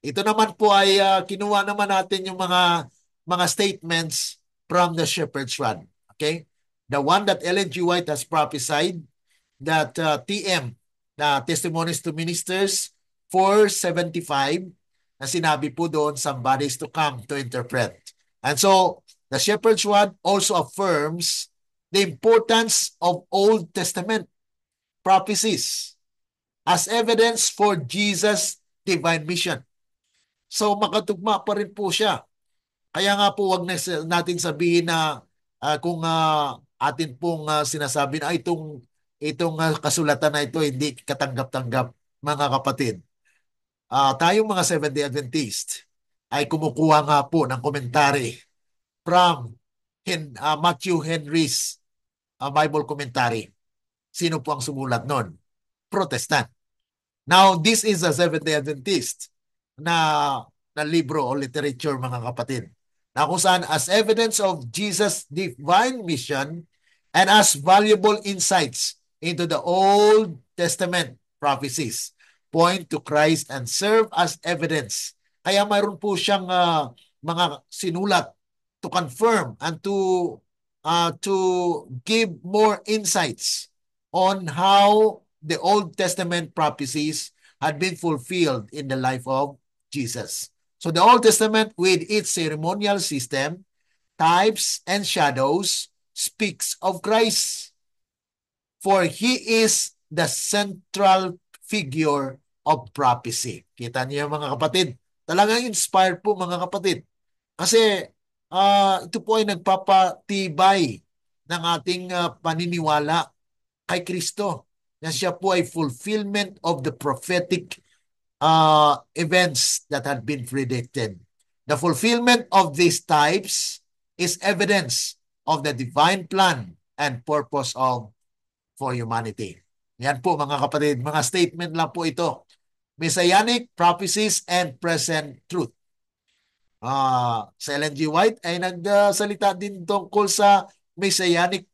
Ito naman po ay kinuha naman natin yung mga statements from the Shepherd's Rod. Okay? The one that Ellen G. White has prophesied, that TM, Testimonies to Ministers 475, na sinabi po doon, somebody's to come to interpret. And so, the Shepherd's Rod also affirms the importance of Old Testament prophecies as evidence for Jesus' divine mission. So, makatugma pa rin po siya. Kaya nga po, wag na natin sabihin na kung atin pong sinasabi na itong kasulatan na ito hindi katanggap-tanggap, mga kapatid. Tayong mga Seventh-day Adventist ay kumukuha nga po ng komentary from Matthew Henry's Bible Commentary. Sino po ang sumulat nun? Protestant. Now, this is a Seventh-day Adventist na libro o literature, mga kapatid, na kung saan as evidence of Jesus' divine mission and as valuable insights into the Old Testament prophecies point to Christ and serve as evidence. Kaya mayroon po siyang mga sinulat to confirm and to give more insights on how the Old Testament prophecies had been fulfilled in the life of Jesus. So the Old Testament, with its ceremonial system, types, and shadows, speaks of Christ. For He is the central figure of prophecy. Kita niyo mga kapatid? Talagang inspired po, mga kapatid. Kasi ito po ay nagpapatibay ng ating paniniwala kay Kristo, na siya po ay fulfillment of the prophetic events that had been predicted. The fulfillment of these types is evidence of the divine plan and purpose for humanity. Yan po, mga kapatid, mga statement lang po ito. Messianic prophecies and present truth. Si Ellen G. White ay nagsalita din tungkol sa Messianic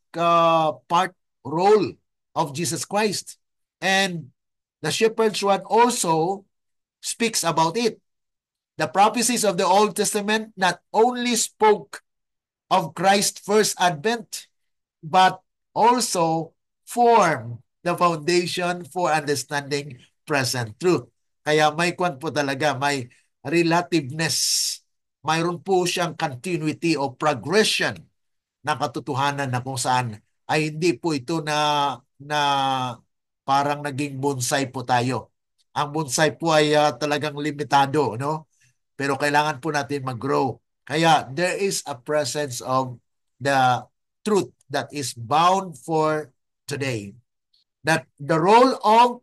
part role of Jesus Christ. And the Shepherd's Rod also speaks about it. The prophecies of the Old Testament not only spoke of Christ's first advent, but also form the foundation for understanding present truth. Kaya may kwan po talaga, may relativeness. Mayroon po siyang continuity o progression ng katotohanan na kung saan ay hindi po ito na parang naging bonsai po tayo. Ang bonsai po ay talagang limitado, no? Pero kailangan po natin mag-grow. Kaya there is a presence of the truth that is bound for today. That the role of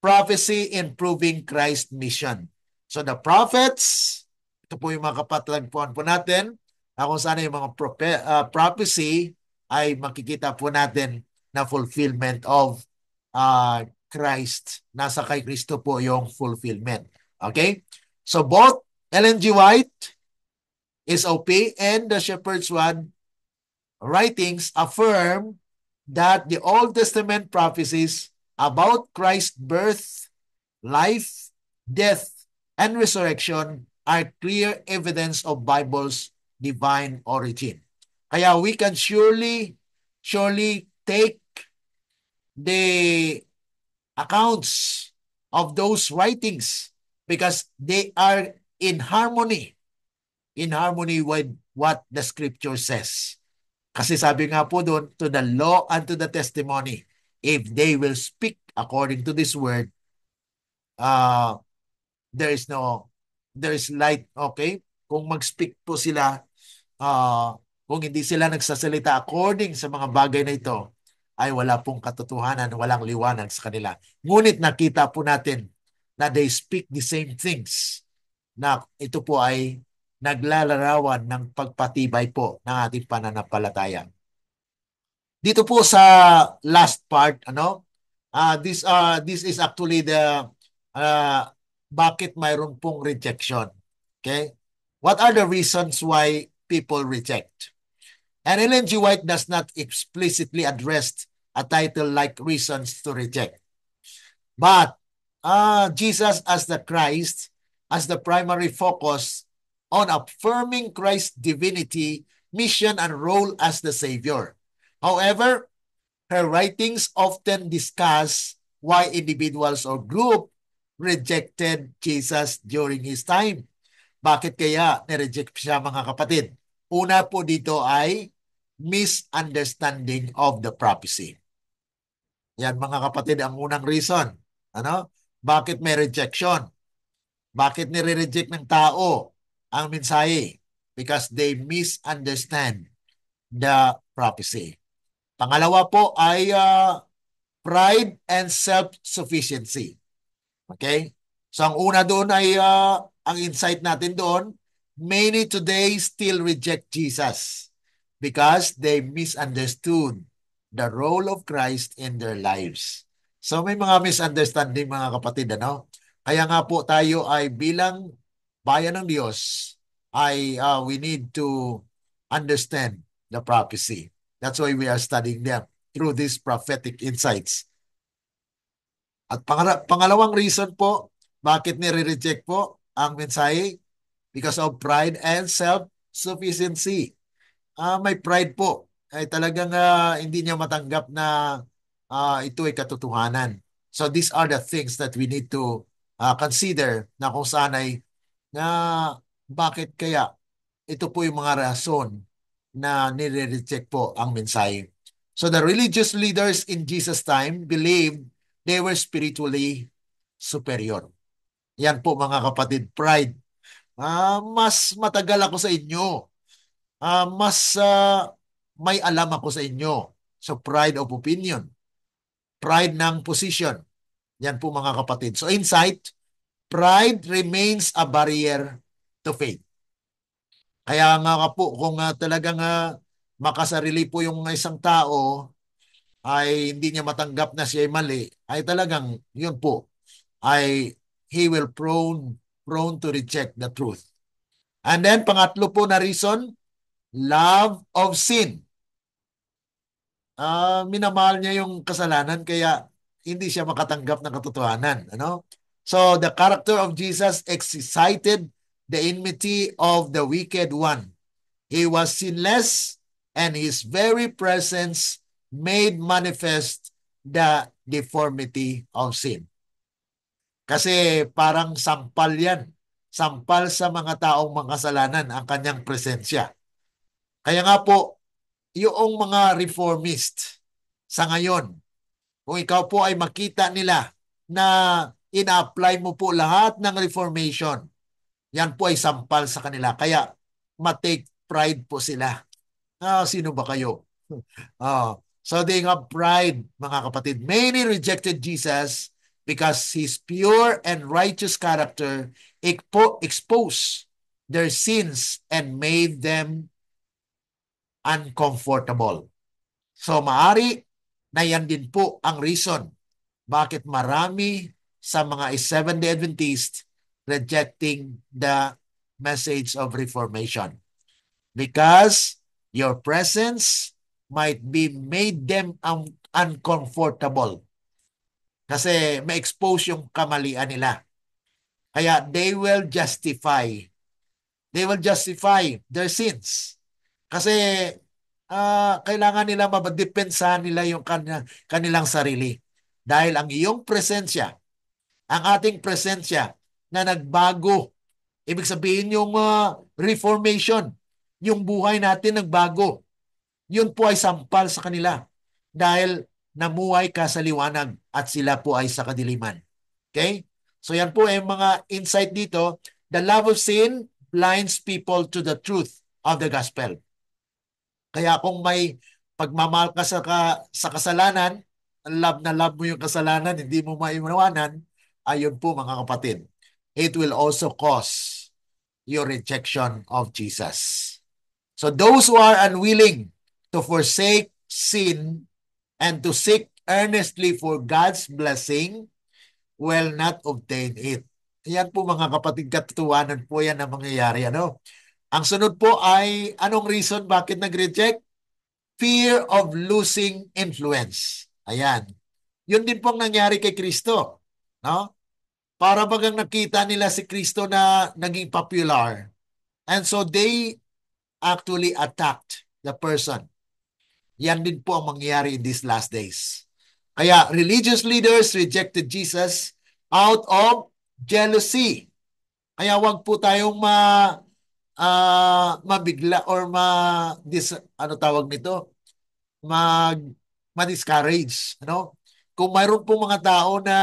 prophecy in proving Christ's mission. So the prophets, ito po yung mga kapatagpuan po natin, kung saan yung mga prophecy ay makikita po natin na fulfillment of Christ. Nasa kay Kristo po yung fulfillment. Okay? So both Ellen G. White, SOP, and the Shepherd's Rod writings affirm that the Old Testament prophecies about Christ's birth, life, death, and resurrection are clear evidence of Bible's divine origin. Kaya we can surely take the accounts of those writings because they are in harmony with what the scripture says. Kasi sabi nga po doon, to the law and to the testimony, if they will speak according to this word, uh, there is no, there is light, okay? Kung mag-speak po sila, uh, kung hindi sila nagsasalita according sa mga bagay na ito, ay wala pong katotohanan, walang liwanag sa kanila. Ngunit nakita po natin na they speak the same things, na ito po ay naglalarawan ng pagpatibay po ng ating pananampalataya. Dito po sa last part, this is actually the uh, bakit mayroon pong rejection. Okay? What are the reasons why people reject? And Ellen G. White does not explicitly address a title like reasons to reject. But Jesus as the Christ, as the primary focus on affirming Christ's divinity, mission, and role as the Savior. However, her writings often discuss why individuals or group rejected Jesus during his time. Bakit kaya nireject siya, mga kapatid? Una po dito ay misunderstanding of the prophecy. Yan, mga kapatid, ang unang reason. Ano? Bakit may rejection? Bakit nire-reject ng tao ang mensahe? Because they misunderstand the prophecy. Pangalawa po ay pride and self-sufficiency. Okay? So ang una doon ay ang insight natin doon, many today still reject Jesus because they misunderstood the role of Christ in their lives. So may mga misunderstanding, mga kapatid, ano? Kaya nga po tayo ay bilang bayan ng Diyos ay we need to understand the prophecy. That's why we are studying them through these prophetic insights. At pangalawang reason po, bakit nire-reject po ang mensahe? Because of pride and self-sufficiency. May pride po. Ay talagang hindi niya matanggap na ito ay katotohanan. So these are the things that we need to consider na kung saan ay na bakit kaya ito po yung mga rason na nire-reject po ang mensahe. So the religious leaders in Jesus' time believed they were spiritually superior. Yan po, mga kapatid, pride. Mas matagal ako sa inyo. Mas may alam ako sa inyo. So pride of opinion. Pride ng position. Yan po, mga kapatid. So insight, pride remains a barrier to faith. Kaya nga po, kung talagang makasarili po yung isang tao, ay hindi niya matanggap na siya ay mali, ay talagang yun po, ay he will prone to reject the truth. And then, pangatlo po na reason, love of sin. Minamahal niya yung kasalanan, kaya hindi siya makatanggap ng katotohanan. Ano? So, the character of Jesus excited the enmity of the wicked one. He was sinless, and his very presence made manifest the deformity of sin. Kasi parang sampal yan. Sampal sa mga taong makasalanan ang kanyang presensya. Kaya nga po, yung mga reformist sa ngayon, kung ikaw po ay makita nila na ina-apply mo po lahat ng reformation, yan po ay sampal sa kanila. Kaya matake pride po sila. Sino ba kayo? So they have pride, mga kapatid. Many rejected Jesus because his pure and righteous character exposed their sins and made them uncomfortable. So maari na yan din po ang reason bakit marami sa mga Seventh-day Adventist rejecting the message of Reformation. Because your presence might be made them uncomfortable. Kasi ma-expose yung kamalian nila. Kaya they will justify their sins. Kasi kailangan nila madepensahan nila yung kanilang sarili. Dahil ang iyong presensya, ang ating presensya na nagbago, ibig sabihin yung reformation, yung buhay natin nagbago, yun po ay sampal sa kanila dahil namuhay ka sa liwanag at sila po ay sa kadiliman. Okay? So yan po ay mga insight dito. The love of sin blinds people to the truth of the gospel. Kaya kung may pagmamahal ka sa kasalanan, love na love mo yung kasalanan, hindi mo maiwanan, ayun po mga kapatid. It will also cause your rejection of Jesus. So those who are unwilling to forsake sin and to seek earnestly for God's blessing will not obtain it. Yan po mga kapatid, katotohanan po yan ang mangyayari. Ano? Ang sunod po ay anong reason bakit nag-reject? Fear of losing influence. Ayan. Yun din pong nangyari kay Kristo. No? Para bagang nakita nila si Kristo na naging popular. And so they actually attacked the person. Yan din po ang mangyayari in these last days. Kaya religious leaders rejected Jesus out of jealousy. Kaya wag po tayong mabigla or ano tawag nito? Mag ma-discourage, ano? Kung mayroon po mga tao na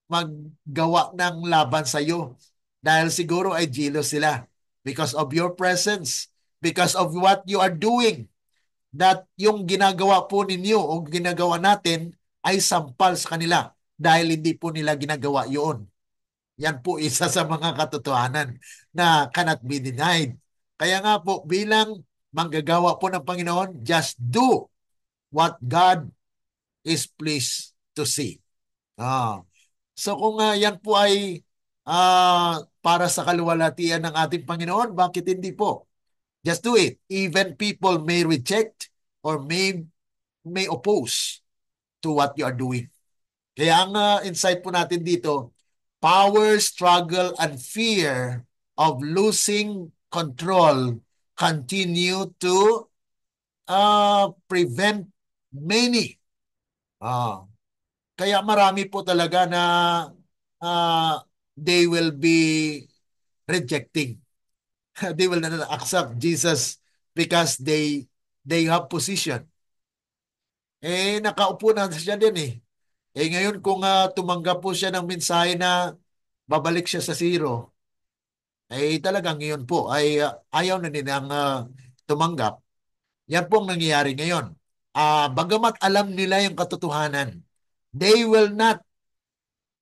maggawa ng laban sa iyo dahil siguro ay jealous sila because of your presence, because of what you are doing, that yung ginagawa po ninyo o ginagawa natin ay sampal sa kanila dahil hindi po nila ginagawa yun. Yan po isa sa mga katotohanan na cannot be denied. Kaya nga po bilang manggagawa po ng Panginoon, just do what God is pleased to see. Ah. So kung yan po ay para sa kaluwalhatian ng ating Panginoon, bakit hindi po? Just do it. Even people may reject or may oppose to what you are doing. Kaya ang insight po natin dito, power, struggle, and fear of losing control continue to prevent many. Kaya marami po talaga na they will be rejecting. They will not accept Jesus because they have position. Nakaupo na siya din eh. Ngayon kung tumanggap po siya ng mensahe na babalik siya sa zero, talagang ngayon po ay ayaw na nilang tumanggap. Yan po ang nangyayari ngayon. Bagamat alam nila yung katotohanan, they will not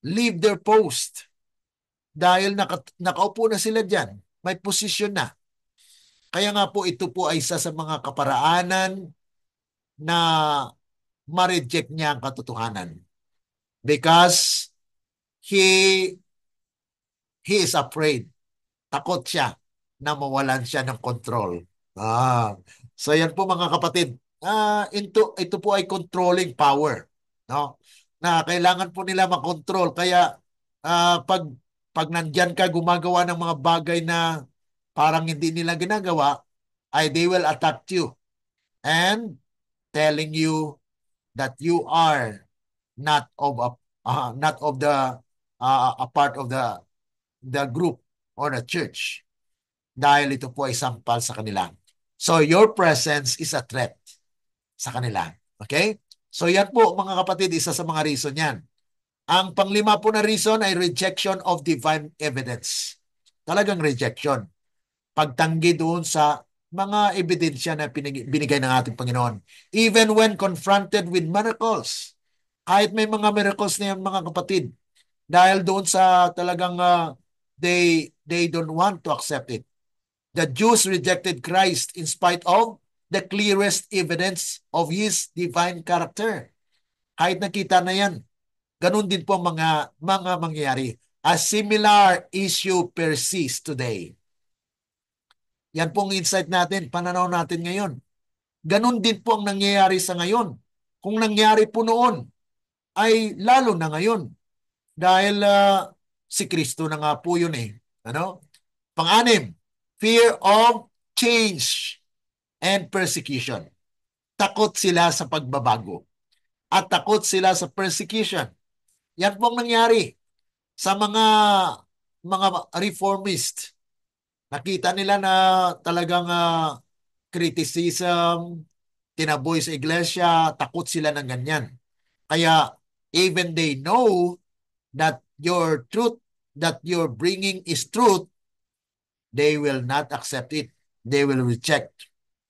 leave their post dahil nakaupo na sila dyan. May posisyon na. Kaya nga po ito po ay isa sa mga kaparaanan na ma-reject niya ang katotohanan. Because he is afraid. Takot siya na mawalan siya ng control. So yan po mga kapatid. Ito po ay controlling power. No? Na kailangan po nila makontrol. Kaya pag nandyan ka gumagawa ng mga bagay na parang hindi nila ginagawa, ay they will attack you and telling you that you are not of the a part of the group or the church dahil ito po ay sampal sa kanila. So your presence is a threat sa kanila. Okay? So yan po mga kapatid, isa sa mga reason yan. Ang panglima po na reason ay rejection of divine evidence. Talagang rejection. Pagtanggi doon sa mga ebidensya na binigay ng ating Panginoon. Even when confronted with miracles. Kahit may mga miracles na yan mga kapatid. Dahil doon sa talagang they don't want to accept it. The Jews rejected Christ in spite of the clearest evidence of His divine character. Kahit nakita na yan, ganun din po mga mangyayari. A similar issue persists today. Yan pong insight natin, pananaw natin ngayon. Ganun din po ang nangyayari sa ngayon. Kung nangyari po noon, ay lalo na ngayon. Dahil si Kristo na nga po yun eh. Ano? Pang-anim, fear of change. and persecution. Takot sila sa pagbabago at takot sila sa persecution. Yan pong nangyari sa mga reformist. Nakita nila na talagang criticism, tinaboy sa iglesia, takot sila ng ganyan. Kaya even they know that your truth, that you're bringing is truth, they will not accept it. They will reject.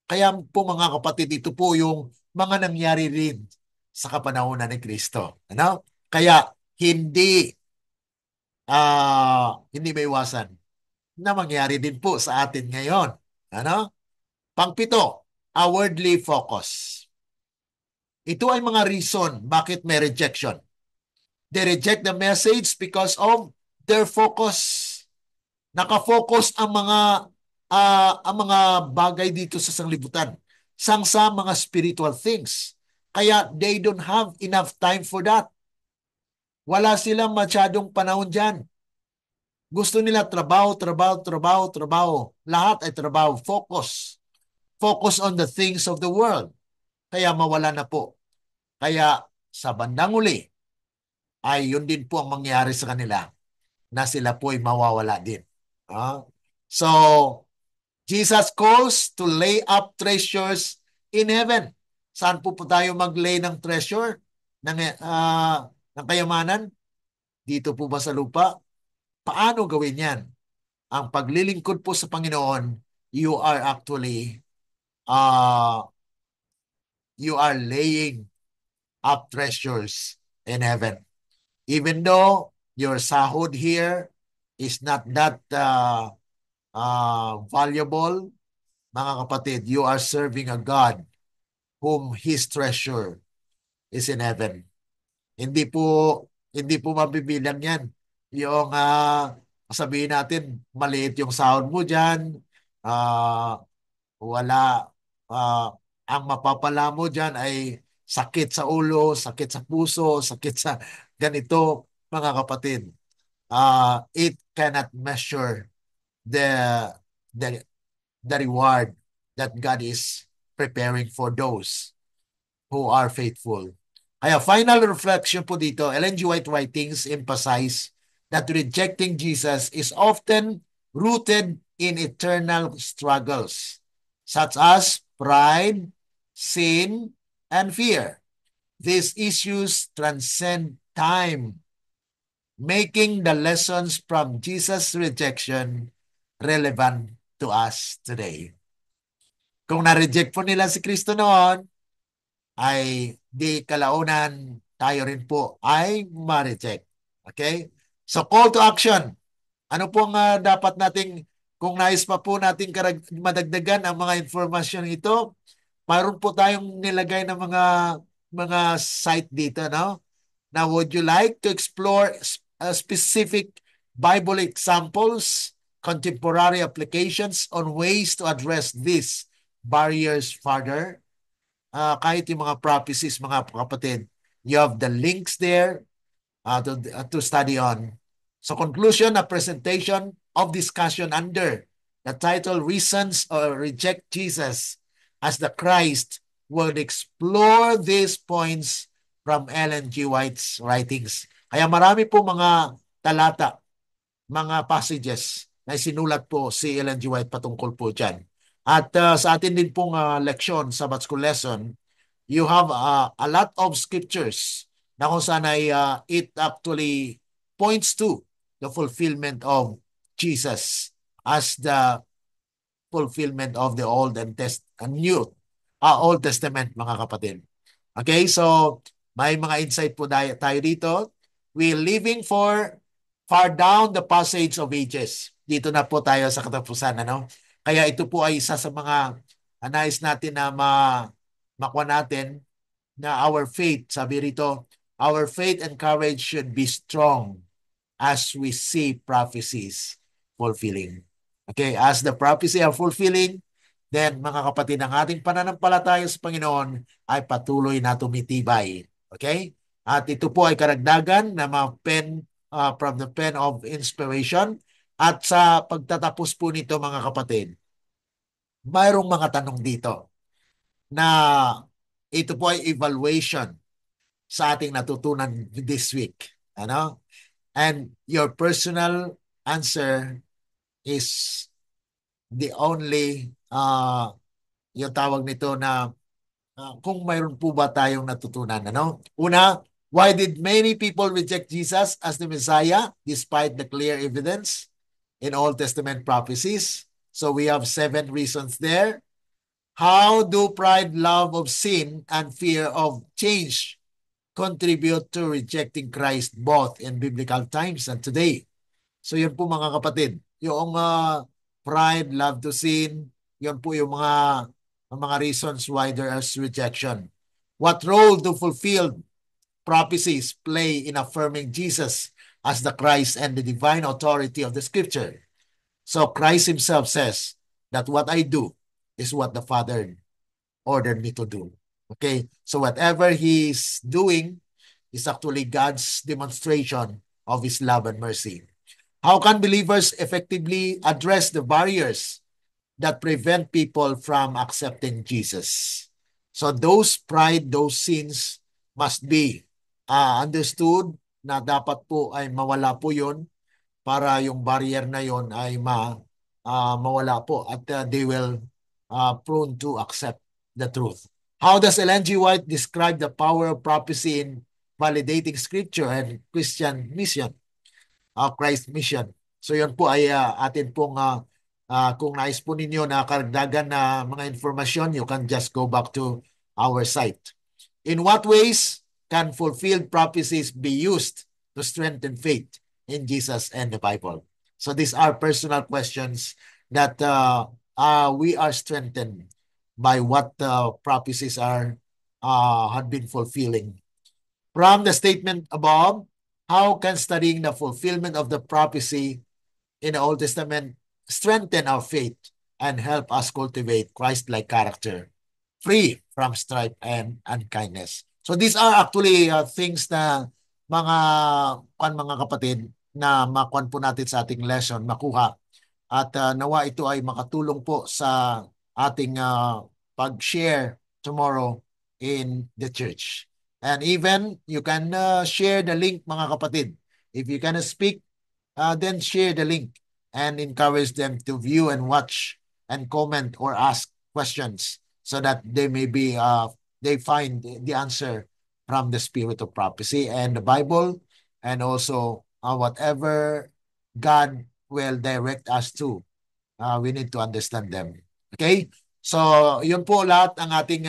Kaya po mga kapatid, ito po yung mga nangyari rin sa kapanahunan ni Kristo. Ano? Kaya hindi maiwasan na mangyari din po sa atin ngayon. Ano? Pangpito, a worldly focus. Ito ay mga reason bakit may rejection. They reject the message because of their focus. Nakafocus ang mga bagay dito sa sanglibutan sa mga spiritual things. Kaya they don't have enough time for that. Wala silang masyadong panahon dyan. Gusto nila trabaho, trabaho, trabaho, trabaho. Lahat ay trabaho. Focus. Focus on the things of the world. Kaya mawala na po. Kaya sa bandang uli, ay yun din po ang mangyayari sa kanila na sila po ay mawawala din. So, Jesus calls to lay up treasures in heaven. Saan po tayo mag-lay ng treasure, ng kayamanan? Dito po ba sa lupa? Paano gawin yan? Ang paglilingkod po sa Panginoon, you are actually, you are laying up treasures in heaven. Even though your sahod here is not that valuable, mga kapatid, you are serving a God whom His treasure is in heaven. Hindi po mabibilang yan. Yung sabihin natin, maliit yung sahod mo dyan, wala, ang mapapala mo dyan ay sakit sa ulo, sakit sa puso, sakit sa ganito, mga kapatid. It cannot measure the, the, the reward that God is preparing for those who are faithful. Kaya final reflection po dito, Ellen G. White writings emphasize that rejecting Jesus is often rooted in eternal struggles, such as pride, sin, and fear. These issues transcend time, making the lessons from Jesus' rejection relevant to us today. Kung na-reject po nila si Kristo noon, ay di kalaunan tayo rin po ay ma-reject. Okay? So call to action. Ano pong dapat nating, kung nais pa po nating madagdagan ang mga informasyon ito, mayroon po tayong nilagay ng mga site dito, no? Now, would you like to explore specific Bible examples, contemporary applications on ways to address these barriers further? Kahit yung mga prophecies, mga kapatid, you have the links there to study on. So conclusion, a presentation of discussion under the title Reasons or Reject Jesus as the Christ will explore these points from Ellen G. White's writings. Kaya marami po mga talata, mga passages na sinulat po si Ellen G. White patungkol po dyan. At sa atin din pong leksyon, Sabbath School lesson, you have a lot of scriptures na kung saan ay it actually points to the fulfillment of Jesus as the fulfillment of the Old and Old Testament, mga kapatid. Okay, so may mga insight po tayo dito. We're living for far down the passage of ages. Dito na po tayo sa katapusan, ano? Kaya ito po ay isa sa mga nais natin na makuha natin na our faith, sabi rito, our faith and courage should be strong as we see prophecies fulfilling. Okay, as the prophecy are fulfilling, then mga kapatid, ang ating pananampalataya sa Panginoon ay patuloy na tumitibay. Okay? At ito po ay karagdagan na from the pen of inspiration. At sa pagtatapos po nito mga kapatid, mayroong mga tanong dito na ito po ay evaluation sa ating natutunan this week. Ano? And your personal answer is the only yung tawag nito na kung mayroon po ba tayong natutunan. Ano? Una, why did many people reject Jesus as the Messiah despite the clear evidence in Old Testament prophecies? So we have 7 reasons there. How do pride, love of sin, and fear of change contribute to rejecting Christ both in biblical times and today? So yun po mga kapatid, yung pride, love to sin, yun po yung mga reasons why there is rejection. What role do fulfilled prophecies play in affirming Jesus as the Christ and the divine authority of the Scripture? So Christ himself says that what I do is what the Father ordered me to do. Okay? So whatever he's doing is actually God's demonstration of his love and mercy. How can believers effectively address the barriers that prevent people from accepting Jesus? So those pride, those sins must be understood na dapat po ay mawala po yun para yung barrier na yun ay mawala po at they will prone to accept the truth. How does Ellen G. White describe the power of prophecy in validating scripture and Christian mission? Christ mission. So yun po ay atin pong kung nais po ninyo na karagdagan na mga informasyon, you can just go back to our site. In what ways can fulfilled prophecies be used to strengthen faith in Jesus and the Bible? So these are personal questions that we are strengthened by what prophecies had been fulfilling. From the statement above, how can studying the fulfillment of the prophecy in the Old Testament strengthen our faith and help us cultivate Christ-like character, free from strife and unkindness? So these are actually things na mga kapatid na makuha po natin sa ating lesson, makuha. At nawa ito ay makatulong po sa ating pag-share tomorrow in the church. And even you can share the link mga kapatid. If you can speak, then share the link and encourage them to view and watch and comment or ask questions so that they find the answer from the spirit of prophecy and the Bible, and also whatever God will direct us to. We need to understand them. Okay? So, yun po lahat ang ating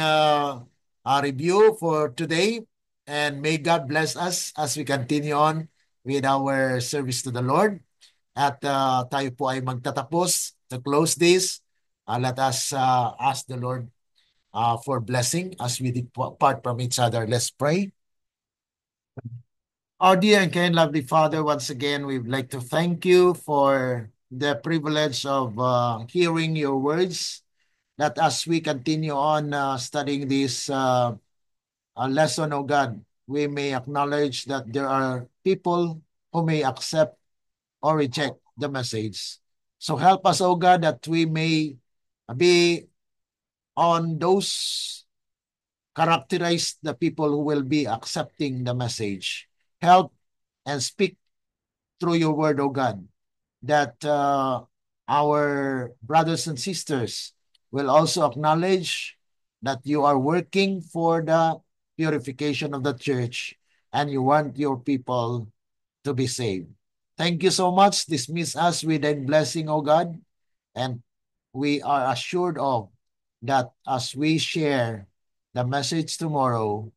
review for today. And may God bless us as we continue on with our service to the Lord. At tayo po ay magtatapos to close this. Let us ask the Lord for blessing as we depart from each other. Let's pray. Our dear and kind lovely Father, once again, we'd like to thank you for the privilege of hearing your words, that as we continue on studying this lesson, oh God, we may acknowledge that there are people who may accept or reject the message. So help us, oh God, that we may be on those characterized the people who will be accepting the message. Help and speak through your word, O God, that our brothers and sisters will also acknowledge that you are working for the purification of the church and you want your people to be saved. Thank you so much. Dismiss us with a blessing, O God, and we are assured of that as we share the message tomorrow,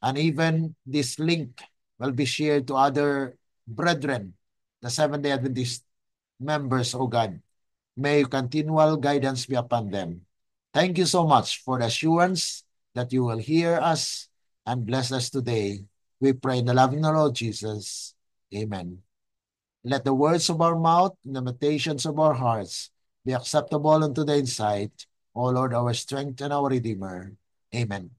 and even this link will be shared to other brethren, the Seventh-day Adventist members, O God. May continual guidance be upon them. Thank you so much for the assurance that you will hear us and bless us today. We pray in the loving Lord Jesus. Amen. Let the words of our mouth and the meditations of our hearts be acceptable unto thy sight, O Lord, our strength and our Redeemer. Amen.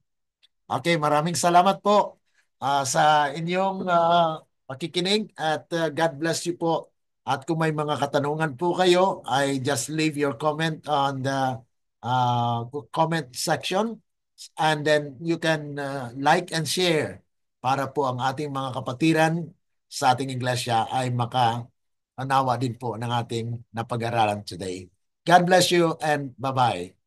Okay, maraming salamat po sa inyong pakikinig at God bless you po. At kung may mga katanungan po kayo, I just leave your comment on the comment section, and then you can like and share para po ang ating mga kapatiran sa ating iglesia ay makanawa din po ng ating napag-aralan today. God bless you and bye-bye.